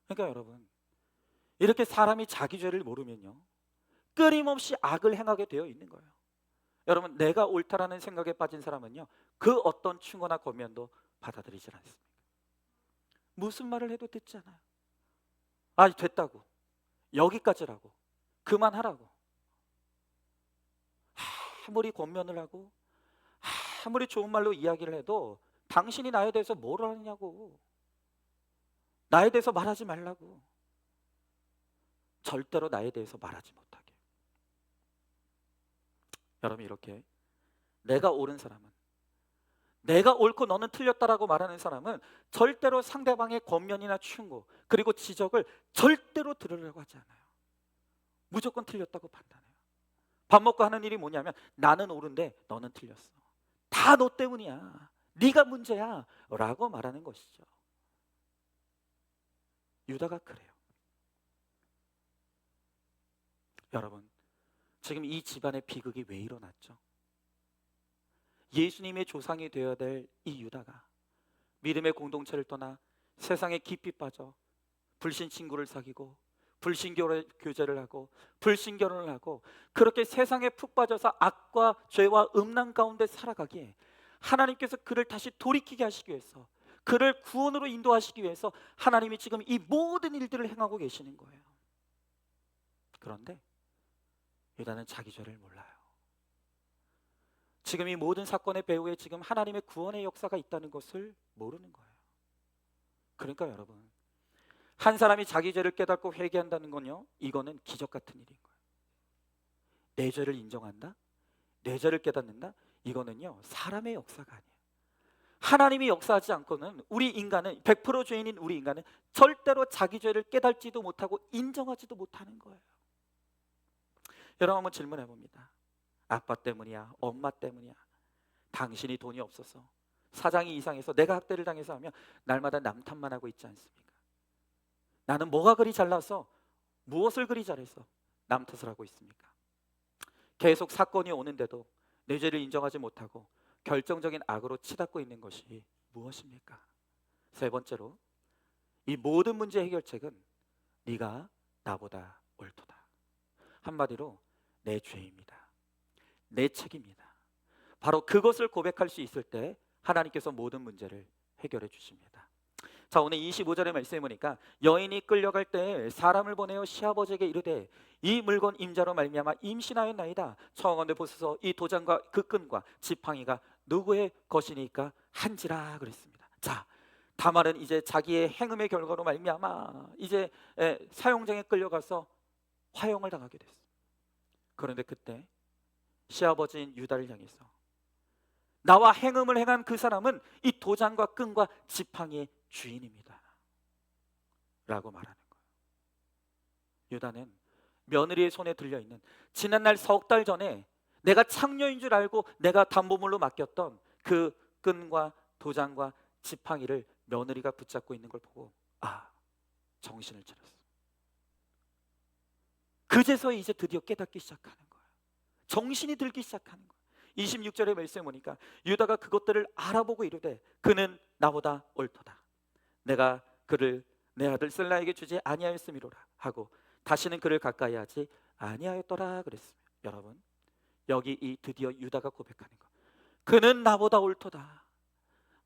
그러니까 여러분, 이렇게 사람이 자기 죄를 모르면요, 끊임없이 악을 행하게 되어 있는 거예요. 여러분, 내가 옳다라는 생각에 빠진 사람은요, 그 어떤 충고나 권면도 받아들이질 않습니다. 무슨 말을 해도 듣지 않아요. 아, 됐다고, 여기까지라고, 그만하라고. 아무리 권면을 하고 아무리 좋은 말로 이야기를 해도 당신이 나에 대해서 뭘 아느냐고, 나에 대해서 말하지 말라고. 절대로 나에 대해서 말하지 못하게. 여러분, 이렇게 내가 옳은 사람은, 내가 옳고 너는 틀렸다라고 말하는 사람은 절대로 상대방의 권면이나 충고 그리고 지적을 절대로 들으려고 하지 않아요. 무조건 틀렸다고 판단해요. 밥 먹고 하는 일이 뭐냐면, 나는 옳은데 너는 틀렸어, 다 너 때문이야, 네가 문제야 라고 말하는 것이죠. 유다가 그래요. 여러분, 지금 이 집안의 비극이 왜 일어났죠? 예수님의 조상이 되어야 될 이 유다가 믿음의 공동체를 떠나 세상에 깊이 빠져 불신 친구를 사귀고 불신 교제를 하고 불신 결혼을 하고 그렇게 세상에 푹 빠져서 악과 죄와 음란 가운데 살아가기에, 하나님께서 그를 다시 돌이키게 하시기 위해서, 그를 구원으로 인도하시기 위해서 하나님이 지금 이 모든 일들을 행하고 계시는 거예요. 그런데 유다는 자기 죄를 몰라요. 지금 이 모든 사건의 배후에 지금 하나님의 구원의 역사가 있다는 것을 모르는 거예요. 그러니까 여러분, 한 사람이 자기 죄를 깨닫고 회개한다는 건요, 이거는 기적 같은 일인 거예요. 내 죄를 인정한다, 내 죄를 깨닫는다, 이거는요 사람의 역사가 아니에요. 하나님이 역사하지 않고는 우리 인간은, 100% 죄인인 우리 인간은 절대로 자기 죄를 깨닫지도 못하고 인정하지도 못하는 거예요. 여러분, 한번 질문해 봅니다. 아빠 때문이야, 엄마 때문이야, 당신이 돈이 없어서, 사장이 이상해서, 내가 학대를 당해서 하면 날마다 남 탓만 하고 있지 않습니까? 나는 뭐가 그리 잘나서, 무엇을 그리 잘해서 남 탓을 하고 있습니까? 계속 사건이 오는데도 내 죄를 인정하지 못하고 결정적인 악으로 치닫고 있는 것이 무엇입니까? 세 번째로, 이 모든 문제 해결책은 네가 나보다 옳도다. 한마디로 내 죄입니다, 내 책임이다. 바로 그것을 고백할 수 있을 때 하나님께서 모든 문제를 해결해 주십니다. 자, 오늘 25절의 말씀에 보니까, 여인이 끌려갈 때 사람을 보내어 시아버지에게 이르되 이 물건 임자로 말미암아 임신하였나이다. 청하건대 보소서, 이 도장과 그 끈과 지팡이가 누구의 것이니까 한지라 그랬습니다. 자, 다말은 이제 자기의 행음의 결과로 말미암아 이제 사형장에 끌려가서 화형을 당하게 됐어요. 그런데 그때 시아버지인 유다를 향해서, 나와 행음을 행한 그 사람은 이 도장과 끈과 지팡이의 주인입니다 라고 말하는 거예요. 유다는 며느리의 손에 들려있는, 지난날 석 달 전에 내가 창녀인 줄 알고 내가 담보물로 맡겼던 그 끈과 도장과 지팡이를 며느리가 붙잡고 있는 걸 보고, 아, 정신을 차렸어. 그제서야 이제 드디어 깨닫기 시작하는 거예요. 정신이 들기 시작하는 거예요. 26절의 말씀에 보니까 유다가 그것들을 알아보고 이르되 그는 나보다 옳도다. 내가 그를 내 아들 슬라에게 주지 아니하였음이로라 하고 다시는 그를 가까이 하지 아니하였더라 그랬습니다. 여러분, 여기 이 드디어 유다가 고백하는 것, 그는 나보다 옳도다.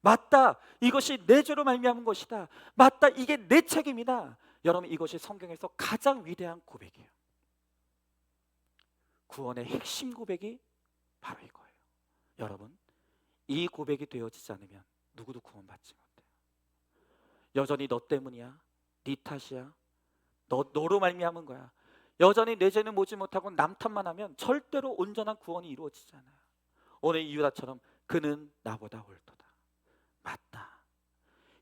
맞다, 이것이 내 죄로 말미암은 것이다. 맞다, 이게 내 책임이다. 여러분, 이것이 성경에서 가장 위대한 고백이에요. 구원의 핵심 고백이 바로 이거예요. 여러분, 이 고백이 되어지지 않으면 누구도 구원받지 못해요. 여전히 너 때문이야, 네 탓이야, 너로 말미암은 거야, 여전히 내 죄는 보지 못하고 남 탓만 하면 절대로 온전한 구원이 이루어지지 않아요. 오늘 이 유다처럼 그는 나보다 옳도다. 맞다,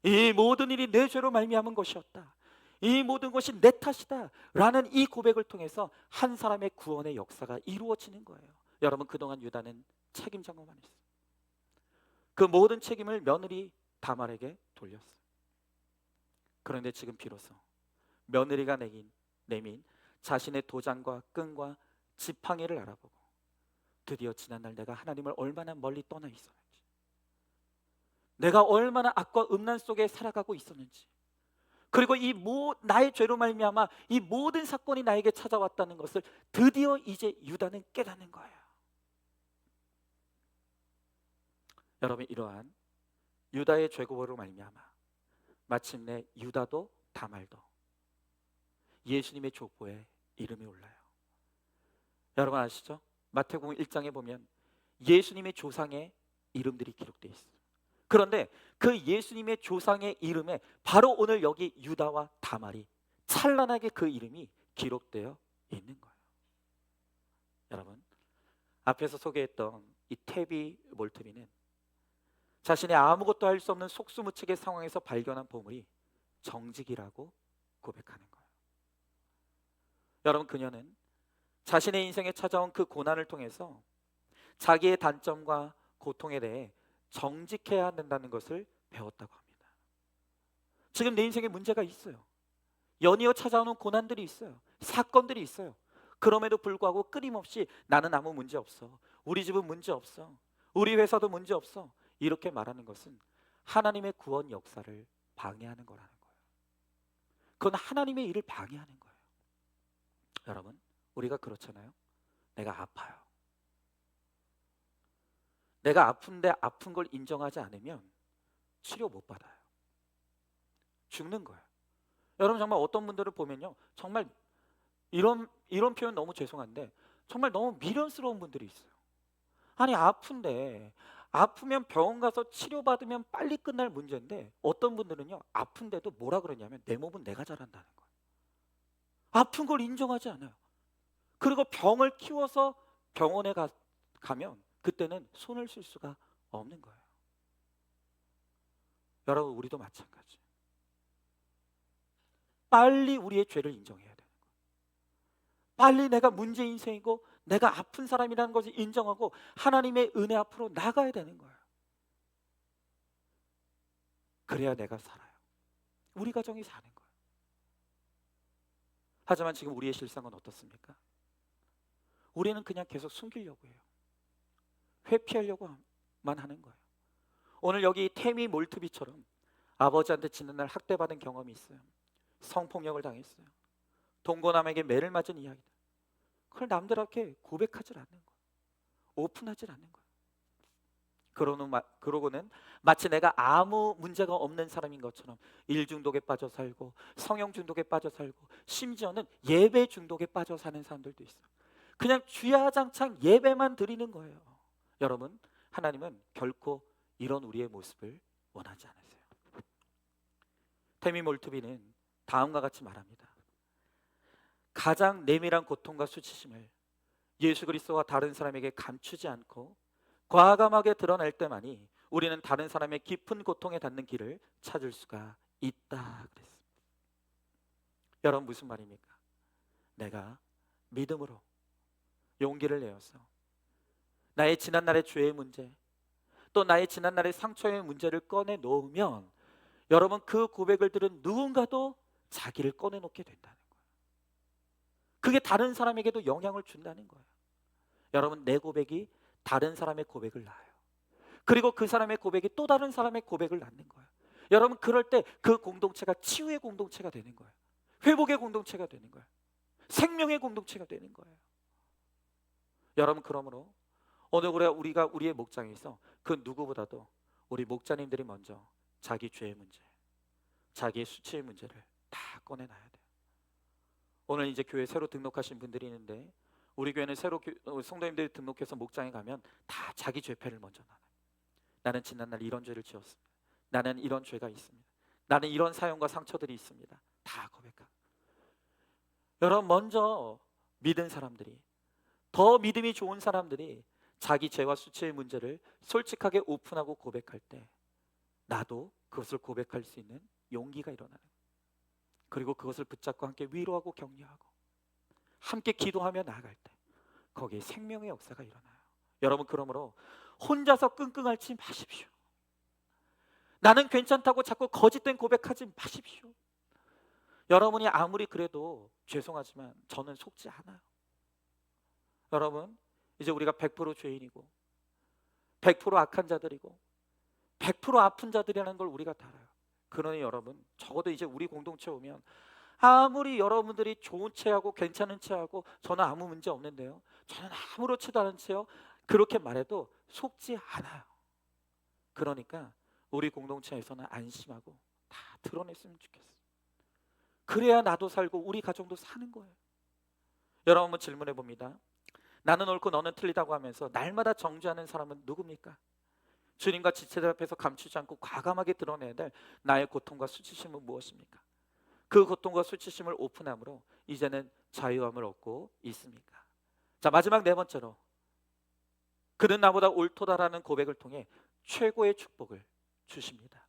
이 모든 일이 내 죄로 말미암은 것이었다, 이 모든 것이 내 탓이다 라는 이 고백을 통해서 한 사람의 구원의 역사가 이루어지는 거예요. 여러분, 그동안 유다는 책임자만 했어요. 그 모든 책임을 며느리 다말에게 돌렸어요. 그런데 지금 비로소 며느리가 내민 자신의 도장과 끈과 지팡이를 알아보고, 드디어 지난날 내가 하나님을 얼마나 멀리 떠나 있었는지, 내가 얼마나 악과 음란 속에 살아가고 있었는지, 그리고 나의 죄로 말미암아 이 모든 사건이 나에게 찾아왔다는 것을 드디어 이제 유다는 깨닫는 거예요. 여러분, 이러한 유다의 죄고로 말미암아 마침내 유다도 다말도 예수님의 족보에 이름이 올라요. 여러분 아시죠? 마태복음 1장에 보면 예수님의 조상의 이름들이 기록되어 있어요. 그런데 그 예수님의 조상의 이름에 바로 오늘 여기 유다와 다말이 찬란하게 그 이름이 기록되어 있는 거예요. 여러분, 앞에서 소개했던 이 태비 몰트비는 자신이 아무것도 할 수 없는 속수무책의 상황에서 발견한 보물이 정직이라고 고백하는 거예요. 여러분, 그녀는 자신의 인생에 찾아온 그 고난을 통해서 자기의 단점과 고통에 대해 정직해야 된다는 것을 배웠다고 합니다. 지금 내 인생에 문제가 있어요. 연이어 찾아오는 고난들이 있어요. 사건들이 있어요. 그럼에도 불구하고 끊임없이 나는 아무 문제 없어, 우리 집은 문제 없어, 우리 회사도 문제 없어, 이렇게 말하는 것은 하나님의 구원 역사를 방해하는 거라는 거예요. 그건 하나님의 일을 방해하는 거예요. 여러분, 우리가 그렇잖아요. 내가 아파요. 내가 아픈데 아픈 걸 인정하지 않으면 치료 못 받아요. 죽는 거예요. 여러분, 정말 어떤 분들을 보면요, 정말 이런 표현 너무 죄송한데 정말 너무 미련스러운 분들이 있어요. 아니, 아프면 병원 가서 치료받으면 빨리 끝날 문제인데 어떤 분들은요, 아픈데도 뭐라 그러냐면 내 몸은 내가 잘한다는 거예요. 아픈 걸 인정하지 않아요. 그리고 병을 키워서 병원에 가면 그때는 손을 쓸 수가 없는 거예요. 여러분, 우리도 마찬가지. 빨리 우리의 죄를 인정해야 돼요. 빨리 내가 문제 인생이고 내가 아픈 사람이라는 것을 인정하고 하나님의 은혜 앞으로 나가야 되는 거예요. 그래야 내가 살아요. 우리 가정이 사는 거예요. 하지만 지금 우리의 실상은 어떻습니까? 우리는 그냥 계속 숨기려고 해요. 회피하려고만 하는 거예요. 오늘 여기 태미 몰트비처럼 아버지한테 지난날 학대받은 경험이 있어요. 성폭력을 당했어요. 동거남에게 매를 맞은 이야기다. 그걸 남들에게 고백하지 않는 거예요. 오픈하지 않는 거예요. 그러고는 마치 내가 아무 문제가 없는 사람인 것처럼 일 중독에 빠져 살고 성형 중독에 빠져 살고 심지어는 예배 중독에 빠져 사는 사람들도 있어요. 그냥 주야장창 예배만 드리는 거예요. 여러분, 하나님은 결코 이런 우리의 모습을 원하지 않으세요. 태미 몰트비는 다음과 같이 말합니다. 가장 내밀한 고통과 수치심을 예수 그리스도와 다른 사람에게 감추지 않고 과감하게 드러낼 때만이 우리는 다른 사람의 깊은 고통에 닿는 길을 찾을 수가 있다 그랬습니다. 여러분, 무슨 말입니까? 내가 믿음으로 용기를 내어서 나의 지난날의 죄의 문제, 또 나의 지난날의 상처의 문제를 꺼내 놓으면 여러분, 그 고백을 들은 누군가도 자기를 꺼내놓게 된다는 거예요. 그게 다른 사람에게도 영향을 준다는 거예요. 여러분, 내 고백이 다른 사람의 고백을 낳아요. 그리고 그 사람의 고백이 또 다른 사람의 고백을 낳는 거예요. 여러분, 그럴 때 그 공동체가 치유의 공동체가 되는 거예요. 회복의 공동체가 되는 거예요. 생명의 공동체가 되는 거예요. 여러분, 그러므로 오늘 우리가 우리의 목장에서 그 누구보다도 우리 목자님들이 먼저 자기 죄의 문제, 자기의 수치의 문제를 다 꺼내놔야 돼요. 오늘 이제 교회 새로 등록하신 분들이 있는데 우리 교회는 새로 성도님들이 등록해서 목장에 가면 다 자기 죄패를 먼저 나눠요. 나는 지난날 이런 죄를 지었습니다. 나는 이런 죄가 있습니다. 나는 이런 사연과 상처들이 있습니다. 다 고백하고. 여러분, 먼저 믿은 사람들이, 더 믿음이 좋은 사람들이 자기 죄와 수치의 문제를 솔직하게 오픈하고 고백할 때 나도 그것을 고백할 수 있는 용기가 일어나는 거예요. 그리고 그것을 붙잡고 함께 위로하고 격려하고 함께 기도하며 나아갈 때 거기에 생명의 역사가 일어나요. 여러분, 그러므로 혼자서 끙끙 앓지 마십시오. 나는 괜찮다고 자꾸 거짓된 고백하지 마십시오. 여러분이 아무리 그래도 죄송하지만 저는 속지 않아요. 여러분, 이제 우리가 100% 죄인이고 100% 악한 자들이고 100% 아픈 자들이라는 걸 우리가 다 알아요. 그러니 여러분, 적어도 이제 우리 공동체 오면 아무리 여러분들이 좋은 채하고 괜찮은 채하고 저는 아무 문제 없는데요, 저는 아무렇지도 않은 채요, 그렇게 말해도 속지 않아요. 그러니까 우리 공동체에서는 안심하고 다 드러냈으면 좋겠어요. 그래야 나도 살고 우리 가정도 사는 거예요. 여러분, 한번 질문해 봅니다. 나는 옳고 너는 틀리다고 하면서 날마다 정죄하는 사람은 누굽니까? 주님과 지체들 앞에서 감추지 않고 과감하게 드러내야 될 나의 고통과 수치심은 무엇입니까? 그 고통과 수치심을 오픈함으로 이제는 자유함을 얻고 있습니까? 자, 마지막 네 번째로, 그는 나보다 옳도다라는 고백을 통해 최고의 축복을 주십니다.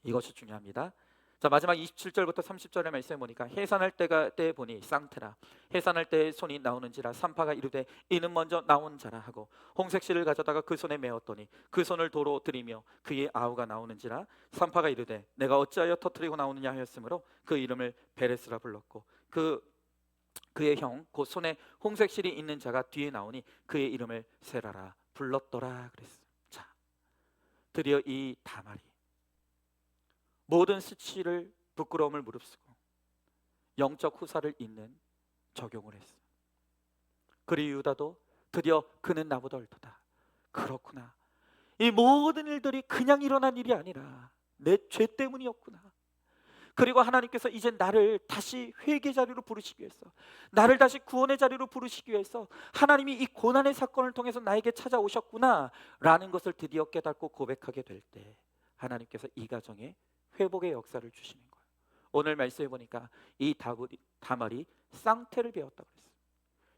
이것이 중요합니다. 자, 마지막 27절부터 30절의 말씀에 보니까 해산할 때 보니 쌍태라, 해산할 때 손이 나오는지라, 산파가 이르되 이는 먼저 나온 자라 하고 홍색실을 가져다가 그 손에 메었더니 그 손을 도로 들이며 그의 아우가 나오는지라, 산파가 이르되 내가 어찌하여 터뜨리고 나오느냐 하였으므로 그 이름을 베레스라 불렀고 그의 형 곧 손에 홍색실이 있는 자가 뒤에 나오니 그의 이름을 세라라 불렀더라 그랬어요. 자, 드디어 이 다말이 모든 수치를, 부끄러움을 무릅쓰고 영적 후사를 잇는 적용을 했어요. 그리고 유다도 드디어 그는 나보다 옳도다, 그렇구나, 이 모든 일들이 그냥 일어난 일이 아니라 내 죄 때문이었구나. 그리고 하나님께서 이제 나를 다시 회개 자리로 부르시기 위해서, 나를 다시 구원의 자리로 부르시기 위해서 하나님이 이 고난의 사건을 통해서 나에게 찾아오셨구나 라는 것을 드디어 깨닫고 고백하게 될 때 하나님께서 이 가정에 회복의 역사를 주시는 거예요. 오늘 말씀해 보니까 이 다말이 쌍태를 배웠다고 그랬어요.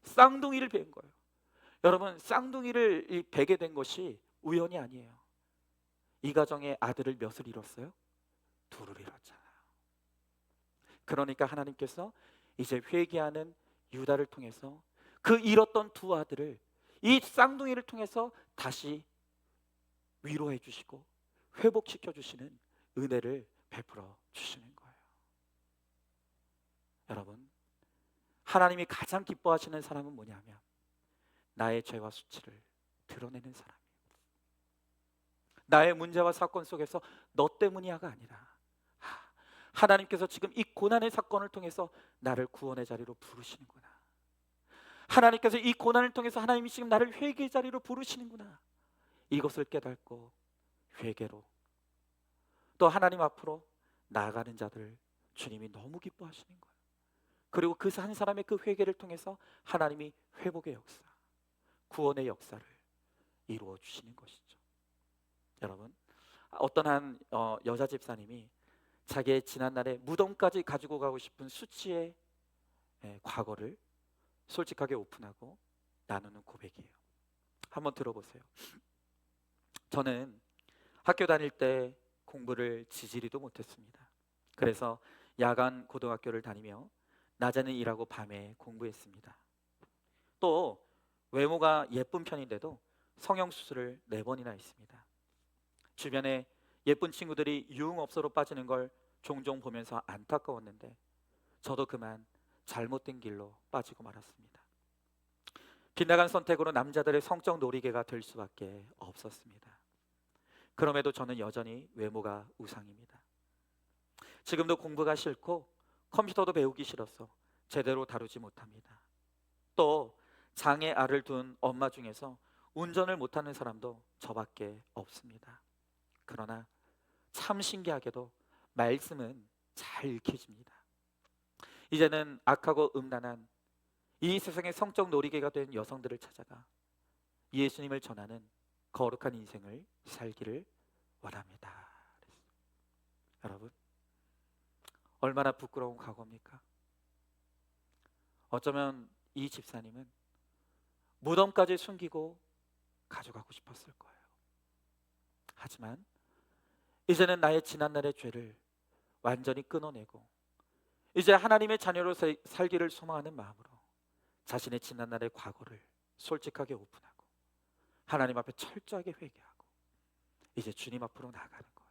쌍둥이를 배운 거예요. 여러분, 쌍둥이를 배게 된 것이 우연이 아니에요. 이 가정의 아들을 몇을 잃었어요? 둘을 잃었잖아요. 그러니까 하나님께서 이제 회개하는 유다를 통해서 그 잃었던 두 아들을, 이 쌍둥이를 통해서 다시 위로해 주시고 회복시켜 주시는 은혜를 베풀어 주시는 거예요. 여러분, 하나님이 가장 기뻐하시는 사람은 뭐냐면 나의 죄와 수치를 드러내는 사람이에요. 나의 문제와 사건 속에서 너 때문이야가 아니라 하나님께서 지금 이 고난의 사건을 통해서 나를 구원의 자리로 부르시는구나, 하나님께서 이 고난을 통해서 하나님이 지금 나를 회개의 자리로 부르시는구나, 이것을 깨닫고 회개로 또 하나님 앞으로 나아가는 자들 주님이 너무 기뻐하시는 거예요. 그리고 그 한 사람의 그 회개를 통해서 하나님이 회복의 역사, 구원의 역사를 이루어 주시는 것이죠. 여러분, 어떤 한 여자 집사님이 자기의 지난날에 무덤까지 가지고 가고 싶은 수치의 과거를 솔직하게 오픈하고 나누는 고백이에요. 한번 들어보세요. 저는 학교 다닐 때 공부를 지지리도 못했습니다. 그래서 야간 고등학교를 다니며 낮에는 일하고 밤에 공부했습니다. 또 외모가 예쁜 편인데도 성형수술을 4번이나 했습니다. 주변에 예쁜 친구들이 유흥업소로 빠지는 걸 종종 보면서 안타까웠는데 저도 그만 잘못된 길로 빠지고 말았습니다. 빗나간 선택으로 남자들의 성적 놀이개가 될 수밖에 없었습니다. 그럼에도 저는 여전히 외모가 우상입니다. 지금도 공부가 싫고 컴퓨터도 배우기 싫어서 제대로 다루지 못합니다. 또 장애 아를 둔 엄마 중에서 운전을 못하는 사람도 저밖에 없습니다. 그러나 참 신기하게도 말씀은 잘 읽혀집니다. 이제는 악하고 음란한 이 세상의 성적 놀이개가 된 여성들을 찾아가 예수님을 전하는 거룩한 인생을 살기를 원합니다. 여러분, 얼마나 부끄러운 과거입니까? 어쩌면 이 집사님은 무덤까지 숨기고 가져가고 싶었을 거예요. 하지만 이제는 나의 지난날의 죄를 완전히 끊어내고 이제 하나님의 자녀로 살기를 소망하는 마음으로 자신의 지난날의 과거를 솔직하게 오픈하고 하나님 앞에 철저하게 회개하고 이제 주님 앞으로 나아가는 거예요.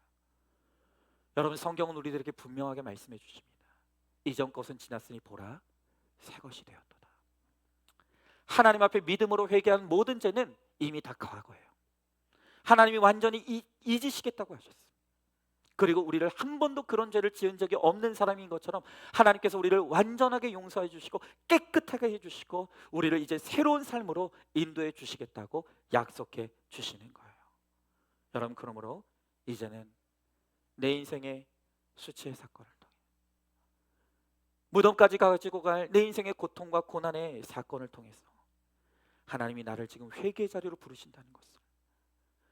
여러분, 성경은 우리들에게 분명하게 말씀해 주십니다. 이전 것은 지났으니 보라, 새 것이 되었도다. 하나님 앞에 믿음으로 회개한 모든 죄는 이미 다 과거예요. 하나님이 완전히 잊으시겠다고 하셨어요. 그리고 우리를 한 번도 그런 죄를 지은 적이 없는 사람인 것처럼 하나님께서 우리를 완전하게 용서해 주시고 깨끗하게 해주시고 우리를 이제 새로운 삶으로 인도해 주시겠다고 약속해 주시는 거예요. 여러분, 그러므로 이제는 내 인생의 수치의 사건을 통해 무덤까지 가지고 갈 내 인생의 고통과 고난의 사건을 통해서 하나님이 나를 지금 회개의 자리로 부르신다는 것을,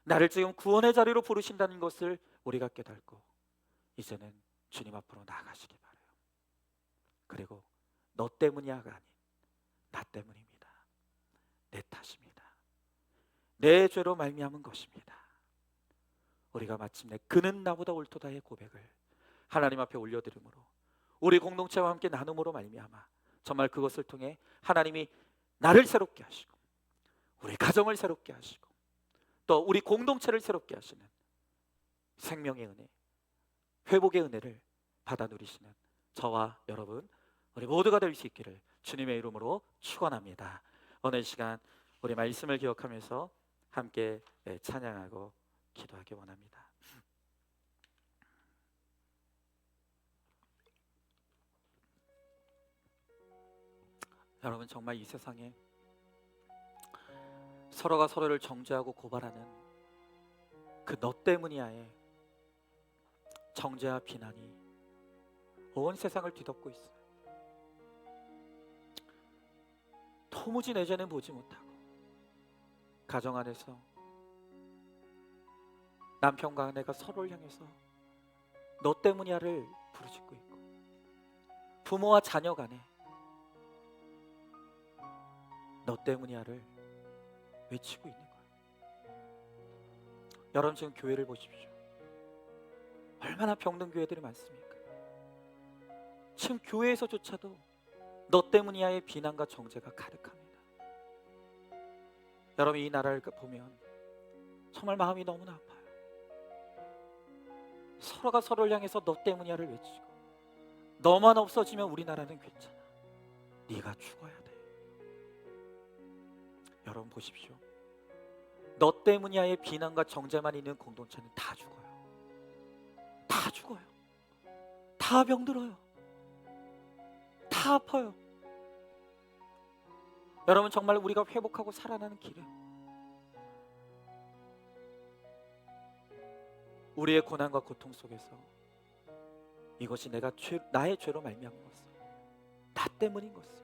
나를 지금 구원의 자리로 부르신다는 것을 우리가 깨닫고 이제는 주님 앞으로 나아가시기 바라요. 그리고 너 때문이야가 아닌 나 때문입니다. 내 탓입니다. 내 죄로 말미암은 것입니다. 우리가 마침내 그는 나보다 옳도다의 고백을 하나님 앞에 올려드림으로 우리 공동체와 함께 나눔으로 말미암아 정말 그것을 통해 하나님이 나를 새롭게 하시고 우리 가정을 새롭게 하시고 또 우리 공동체를 새롭게 하시는 생명의 은혜, 회복의 은혜를 받아 누리시는 저와 여러분 우리 모두가 될 수 있기를 주님의 이름으로 축원합니다. 오늘 시간 우리 말씀을 기억하면서 함께 찬양하고 기도하기 원합니다. 여러분, 정말 이 세상에 서로가 서로를 정죄하고 고발하는 그 너 때문이야의 정죄와 비난이 온 세상을 뒤덮고 있어요. 도무지 내 죄는 보지 못하고 가정 안에서 남편과 아내가 서로를 향해서 너 때문이야를 부르짖고 있고 부모와 자녀 간에 너 때문이야를 외치고 있는 거예요. 여러분, 지금 교회를 보십시오. 얼마나 병든 교회들이 많습니까? 지금 교회에서조차도 너 때문이야의 비난과 정죄가 가득합니다. 여러분, 이 나라를 보면 정말 마음이 너무나 아파요. 서로가 서로를 향해서 너 때문이야를 외치고 너만 없어지면 우리나라는 괜찮아. 네가 죽어야 돼. 여러분 보십시오. 너 때문이야의 비난과 정죄만 있는 공동체는 다 죽어요. 다 죽어요. 다 병들어요. 다 아파요. 여러분, 정말 우리가 회복하고 살아나는 길은 우리의 고난과 고통 속에서 이것이 나의 죄로 말미암은 것은 나 때문인 것을,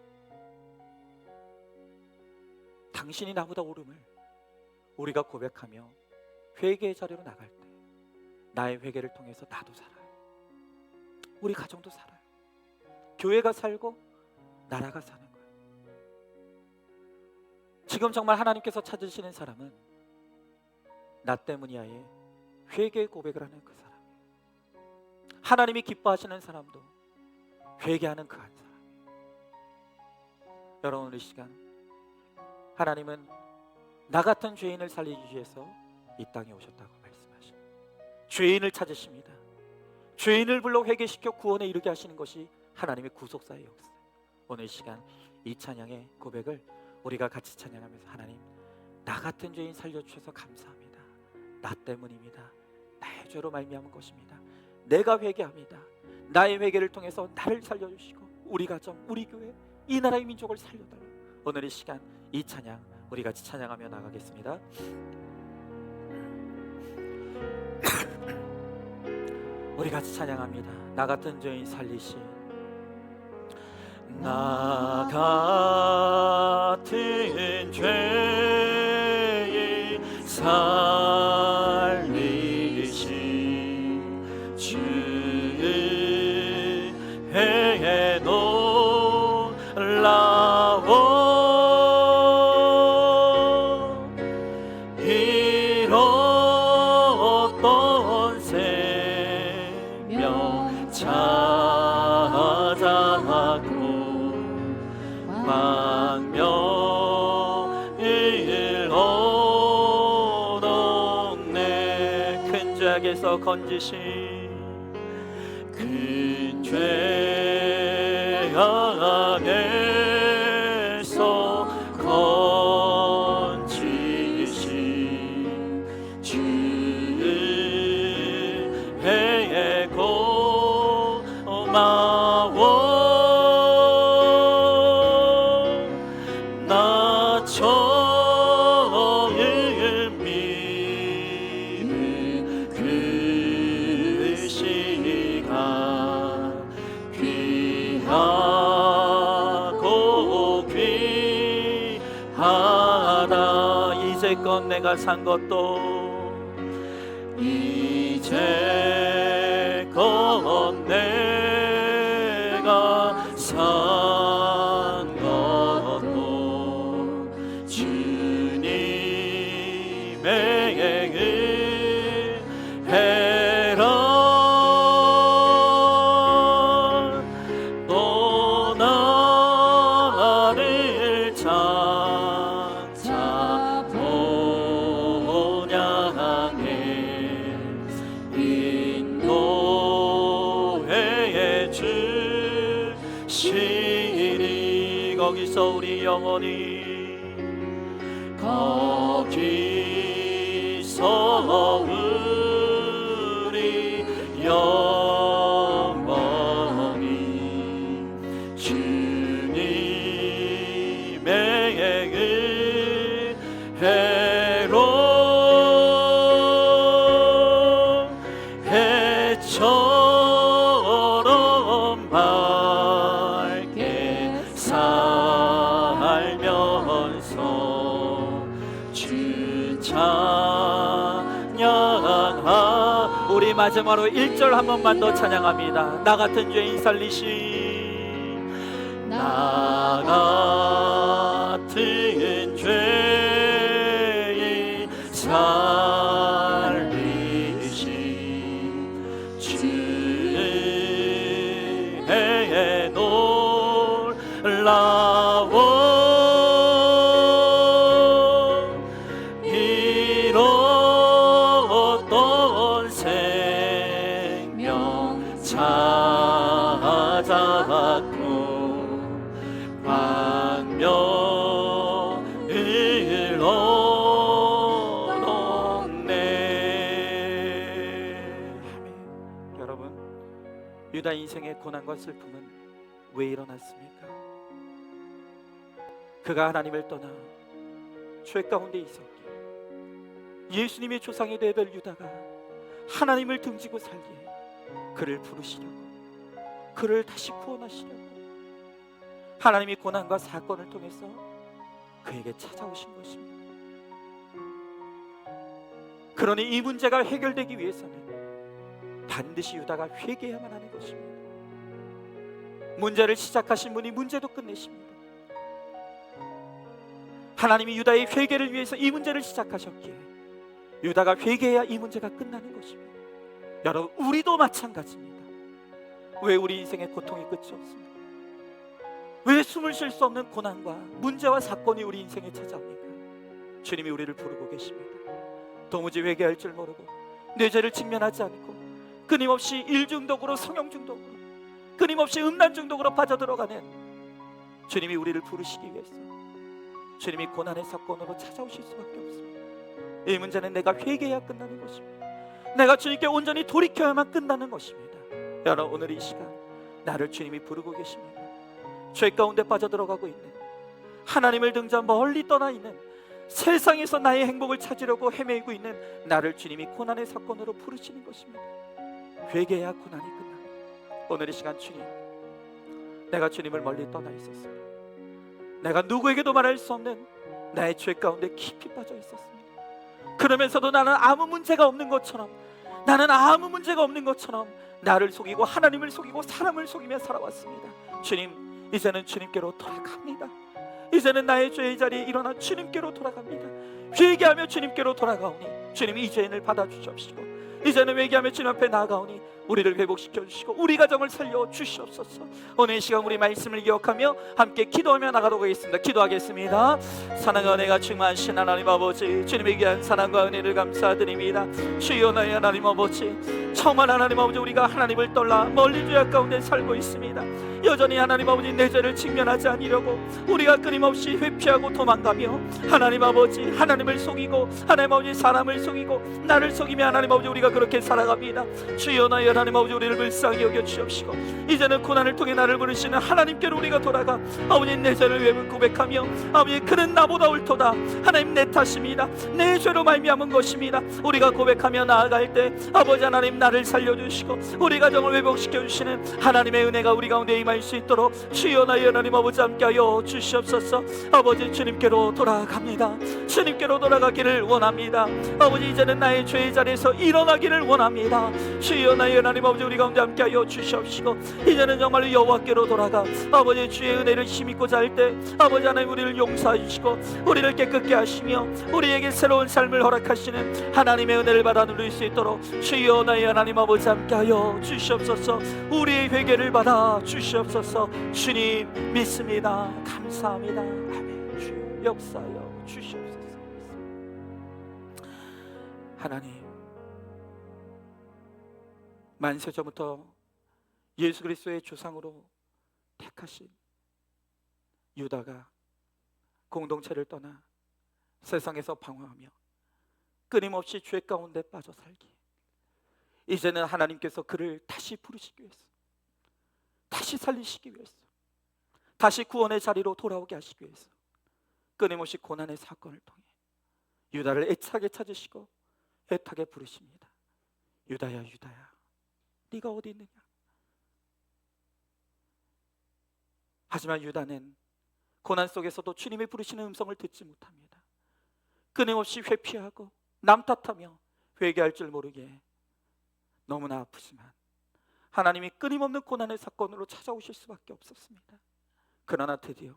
당신이 나보다 옳음을 우리가 고백하며 회개의 자리로 나갈 때 나의 회개를 통해서 나도 살아요. 우리 가정도 살아요. 교회가 살고 나라가 사는 거예요. 지금 정말 하나님께서 찾으시는 사람은 나 때문이야의 회개의 고백을 하는 그 사람이에요. 하나님이 기뻐하시는 사람도 회개하는 그 한 사람이에요. 여러분, 오늘 이 시간 하나님은 나 같은 죄인을 살리기 위해서 이 땅에 오셨다고 말씀하십니다. 죄인을 찾으십니다. 죄인을 불러 회개시켜 구원에 이르게 하시는 것이 하나님의 구속사의 역사. 오늘 이 시간 이 찬양의 고백을 우리가 같이 찬양하면서 하나님, 나 같은 죄인 살려주셔서 감사합니다. 나 때문입니다. 나의 죄로 말미암은 것입니다. 내가 회개합니다. 나의 회개를 통해서 나를 살려주시고 우리 가정, 우리 교회, 이 나라의 민족을 살려달라. 오늘 이 시간 이 찬양 우리 같이 찬양하며 나가겠습니다. 우리 같이 찬양합니다. 나 같은 죄인 살리신, 나 같은 죄인 살리신 주의 놀라운 잃었던 생명 찾아왔고 망명을 얻었네. 큰 죄악에서 건지신, 큰 죄악에서 건지신 주의 나 처음 믿은 그 시간 귀하고 귀하다. 이제껏 내가 산 것도 이제껏 내가 산 것도 주님의 은혜라. 또 나를 장차 본향에 인도해 주시리. 거기서 우리 영원히, 거기서 우리 영원히 주님의 은혜로 해처럼 밝게 살면서 주 찬양하. 우리 마지막으로 1절 한 번만 더 찬양합니다. 나 같은 죄인 살리신, 나 같은 죄인 살리신 주의 놀라워 잃었던 생명 찾았고 광명을 얻었네. 여러분, 유다 인생의 고난과 슬픔은 왜 일어났습니까? 그가 하나님을 떠나 죄 가운데 있었기에 예수님의 조상이 되어야 유다가 하나님을 등지고 살기에 그를 부르시려고, 그를 다시 구원하시려고 하나님이 고난과 사건을 통해서 그에게 찾아오신 것입니다. 그러니 이 문제가 해결되기 위해서는 반드시 유다가 회개해야만 하는 것입니다. 문제를 시작하신 분이 문제도 끝내십니다. 하나님이 유다의 회개를 위해서 이 문제를 시작하셨기에 유다가 회개해야 이 문제가 끝나는 것입니다. 여러분, 우리도 마찬가지입니다. 왜 우리 인생의 고통이 끝이 없습니까? 왜 숨을 쉴 수 없는 고난과 문제와 사건이 우리 인생에 찾아옵니까? 주님이 우리를 부르고 계십니다. 도무지 회개할 줄 모르고 내 죄를 직면하지 않고 끊임없이 일중독으로, 성형중독으로, 끊임없이 음란중독으로 빠져들어가는 주님이 우리를 부르시기 위해서 주님이 고난의 사건으로 찾아오실 수밖에 없습니다. 이 문제는 내가 회개해야 끝나는 것입니다. 내가 주님께 온전히 돌이켜야만 끝나는 것입니다. 여러분, 오늘 이 시간 나를 주님이 부르고 계십니다. 죄 가운데 빠져들어가고 있는, 하나님을 등져 멀리 떠나 있는, 세상에서 나의 행복을 찾으려고 헤매고 있는 나를 주님이 고난의 사건으로 부르시는 것입니다. 회개해야 고난이 끝납니다. 오늘 이 시간, 주님, 내가 주님을 멀리 떠나 있었습니다. 내가 누구에게도 말할 수 없는 나의 죄 가운데 깊이 빠져 있었습니다. 그러면서도 나는 아무 문제가 없는 것처럼, 나를 속이고 하나님을 속이고 사람을 속이며 살아왔습니다. 주님, 이제는 주님께로 돌아갑니다. 이제는 나의 죄의 자리에 일어나 주님께로 돌아갑니다. 회개하며 주님께로 돌아가오니 주님이 이 죄인을 받아주시옵시고, 이제는 회개하며 주님 앞에 나아가오니 우리를 회복시켜 주시고 우리 가정을 살려 주시옵소서. 오늘 이 시간 우리 말씀을 기억하며 함께 기도하며 나가도록 하겠습니다. 기도하겠습니다. 사랑과 은혜가 충만하신 하나님 아버지, 주님의 귀한 사랑과 은혜를 감사드립니다. 주여, 나의 하나님 아버지, 정말 하나님 아버지, 우리가 하나님을 떠나 멀리 죄악 가운데 살고 있습니다. 여전히 하나님 아버지 내 죄를 직면하지 아니려고 우리가 끊임없이 회피하고 도망가며 하나님 아버지 하나님을 속이고 하나님 아버지 사람을 속이고 나를 속이며 하나님 아버지 우리가 그렇게 살아갑니다. 주여 나의 하나님 아버지 우리를 불쌍히 여겨 주옵시고 이제는 고난을 통해 나를 부르시는 하나님께로 우리가 돌아가 아버지 내 죄를 외면 고백하며 아버지 그는 나보다 옳도다. 하나님 내 탓입니다. 내 죄로 말미암은 것입니다. 우리가 고백하며 나아갈 때 아버지 하나님 나를 살려주시고 우리 가정을 회복시켜 주시는 하나님의 은혜가 우리 가운데 임할 수 있도록 주여 나의 하나님 아버지 함께하여 주시옵소서. 아버지 주님께로 돌아갑니다. 주님께로 돌아가기를 원합니다. 아버지 이제는 나의 죄의 자리에서 일어나기를 원합니다. 주여 나의 하나님 아버지 우리 가운데 함께하여 주시옵시고 이제는 정말로 여호와께로 돌아가 아버지 주의 은혜를 힘입고자 할 때 아버지 하나님 우리를 용서해 주시고 우리를 깨끗게 하시며 우리에게 새로운 삶을 허락하시는 하나님의 은혜를 받아 누릴 수 있도록 주여 나의 하나님 아버지 함께하여 주시옵소서. 우리의 회개를 받아 주시옵소서. 주님 믿습니다. 감사합니다. 아멘. 주여 역사하여 주시옵소서. 하나님 만세전부터 예수 그리스도의 조상으로 택하신 유다가 공동체를 떠나 세상에서 방황하며 끊임없이 죄 가운데 빠져 살기 이제는 하나님께서 그를 다시 부르시기 위해서 다시 살리시기 위해서 다시 구원의 자리로 돌아오게 하시기 위해서 끊임없이 고난의 사건을 통해 유다를 애타게 찾으시고 애타게 부르십니다. 유다야 유다야 네가 어디 있느냐. 하지만 유다는 고난 속에서도 주님이 부르시는 음성을 듣지 못합니다. 끊임없이 회피하고 남 탓하며 회개할 줄 모르게 너무나 아프지만 하나님이 끊임없는 고난의 사건으로 찾아오실 수밖에 없었습니다. 그러나 드디어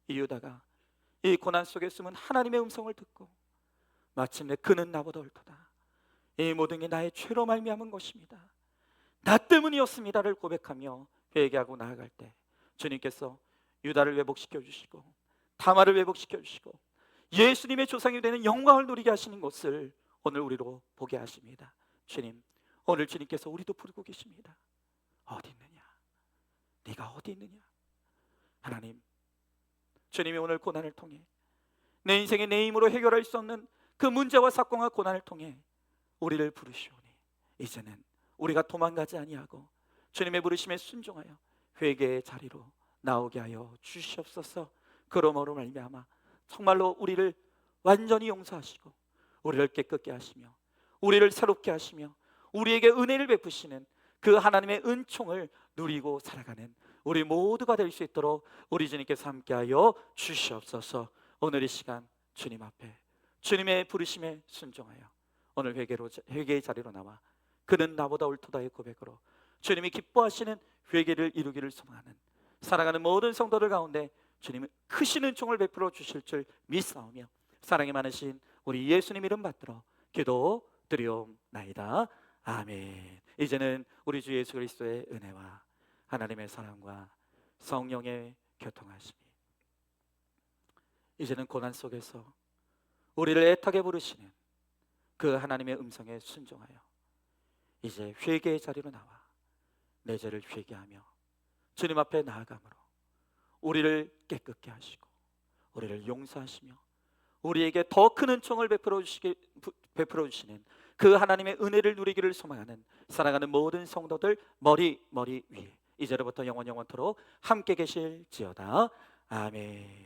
이 유다가 이 고난 속에 숨은 하나님의 음성을 듣고 마침내 그는 나보다 옳도다. 이 모든 게 나의 죄로 말미암은 것입니다. 나 때문이었습니다를 고백하며 회개하고 나아갈 때 주님께서 유다를 회복시켜 주시고 다말을 회복시켜 주시고 예수님의 조상이 되는 영광을 누리게 하시는 것을 오늘 우리로 보게 하십니다. 주님 오늘 주님께서 우리도 부르고 계십니다. 어디 있느냐? 네가 어디 있느냐? 하나님 주님이 오늘 고난을 통해 내 인생에 내 힘으로 해결할 수 없는 그 문제와 사건과 고난을 통해 우리를 부르시오니 이제는 우리가 도망가지 아니하고 주님의 부르심에 순종하여 회개의 자리로 나오게 하여 주시옵소서. 그러므로 말미암아 정말로 우리를 완전히 용서하시고 우리를 깨끗게 하시며 우리를 새롭게 하시며 우리에게 은혜를 베푸시는 그 하나님의 은총을 누리고 살아가는 우리 모두가 될 수 있도록 우리 주님께서 함께하여 주시옵소서. 오늘 이 시간 주님 앞에 주님의 부르심에 순종하여 오늘 회개의 자리로 나와 그는 나보다 옳도다의 고백으로 주님이 기뻐하시는 회개를 이루기를 소망하는 살아가는 모든 성도들 가운데 주님은 크신 은총을 베풀어 주실 줄 믿사오며 사랑이 많으신 우리 예수님 이름 받들어 기도 드리옵나이다. 아멘. 이제는 우리 주 예수 그리스도의 은혜와 하나님의 사랑과 성령의 교통하심이 이제는 고난 속에서 우리를 애타게 부르시는 그 하나님의 음성에 순종하여 이제 회개의 자리로 나와 내 죄를 회개하며 주님 앞에 나아감으로 우리를 깨끗게 하시고 우리를 용서하시며 우리에게 더 큰 은총을 베풀어 주시는 그 하나님의 은혜를 누리기를 소망하는 사랑하는 모든 성도들 머리 위에 이제로부터 영원토록 함께 계실지어다. 아멘.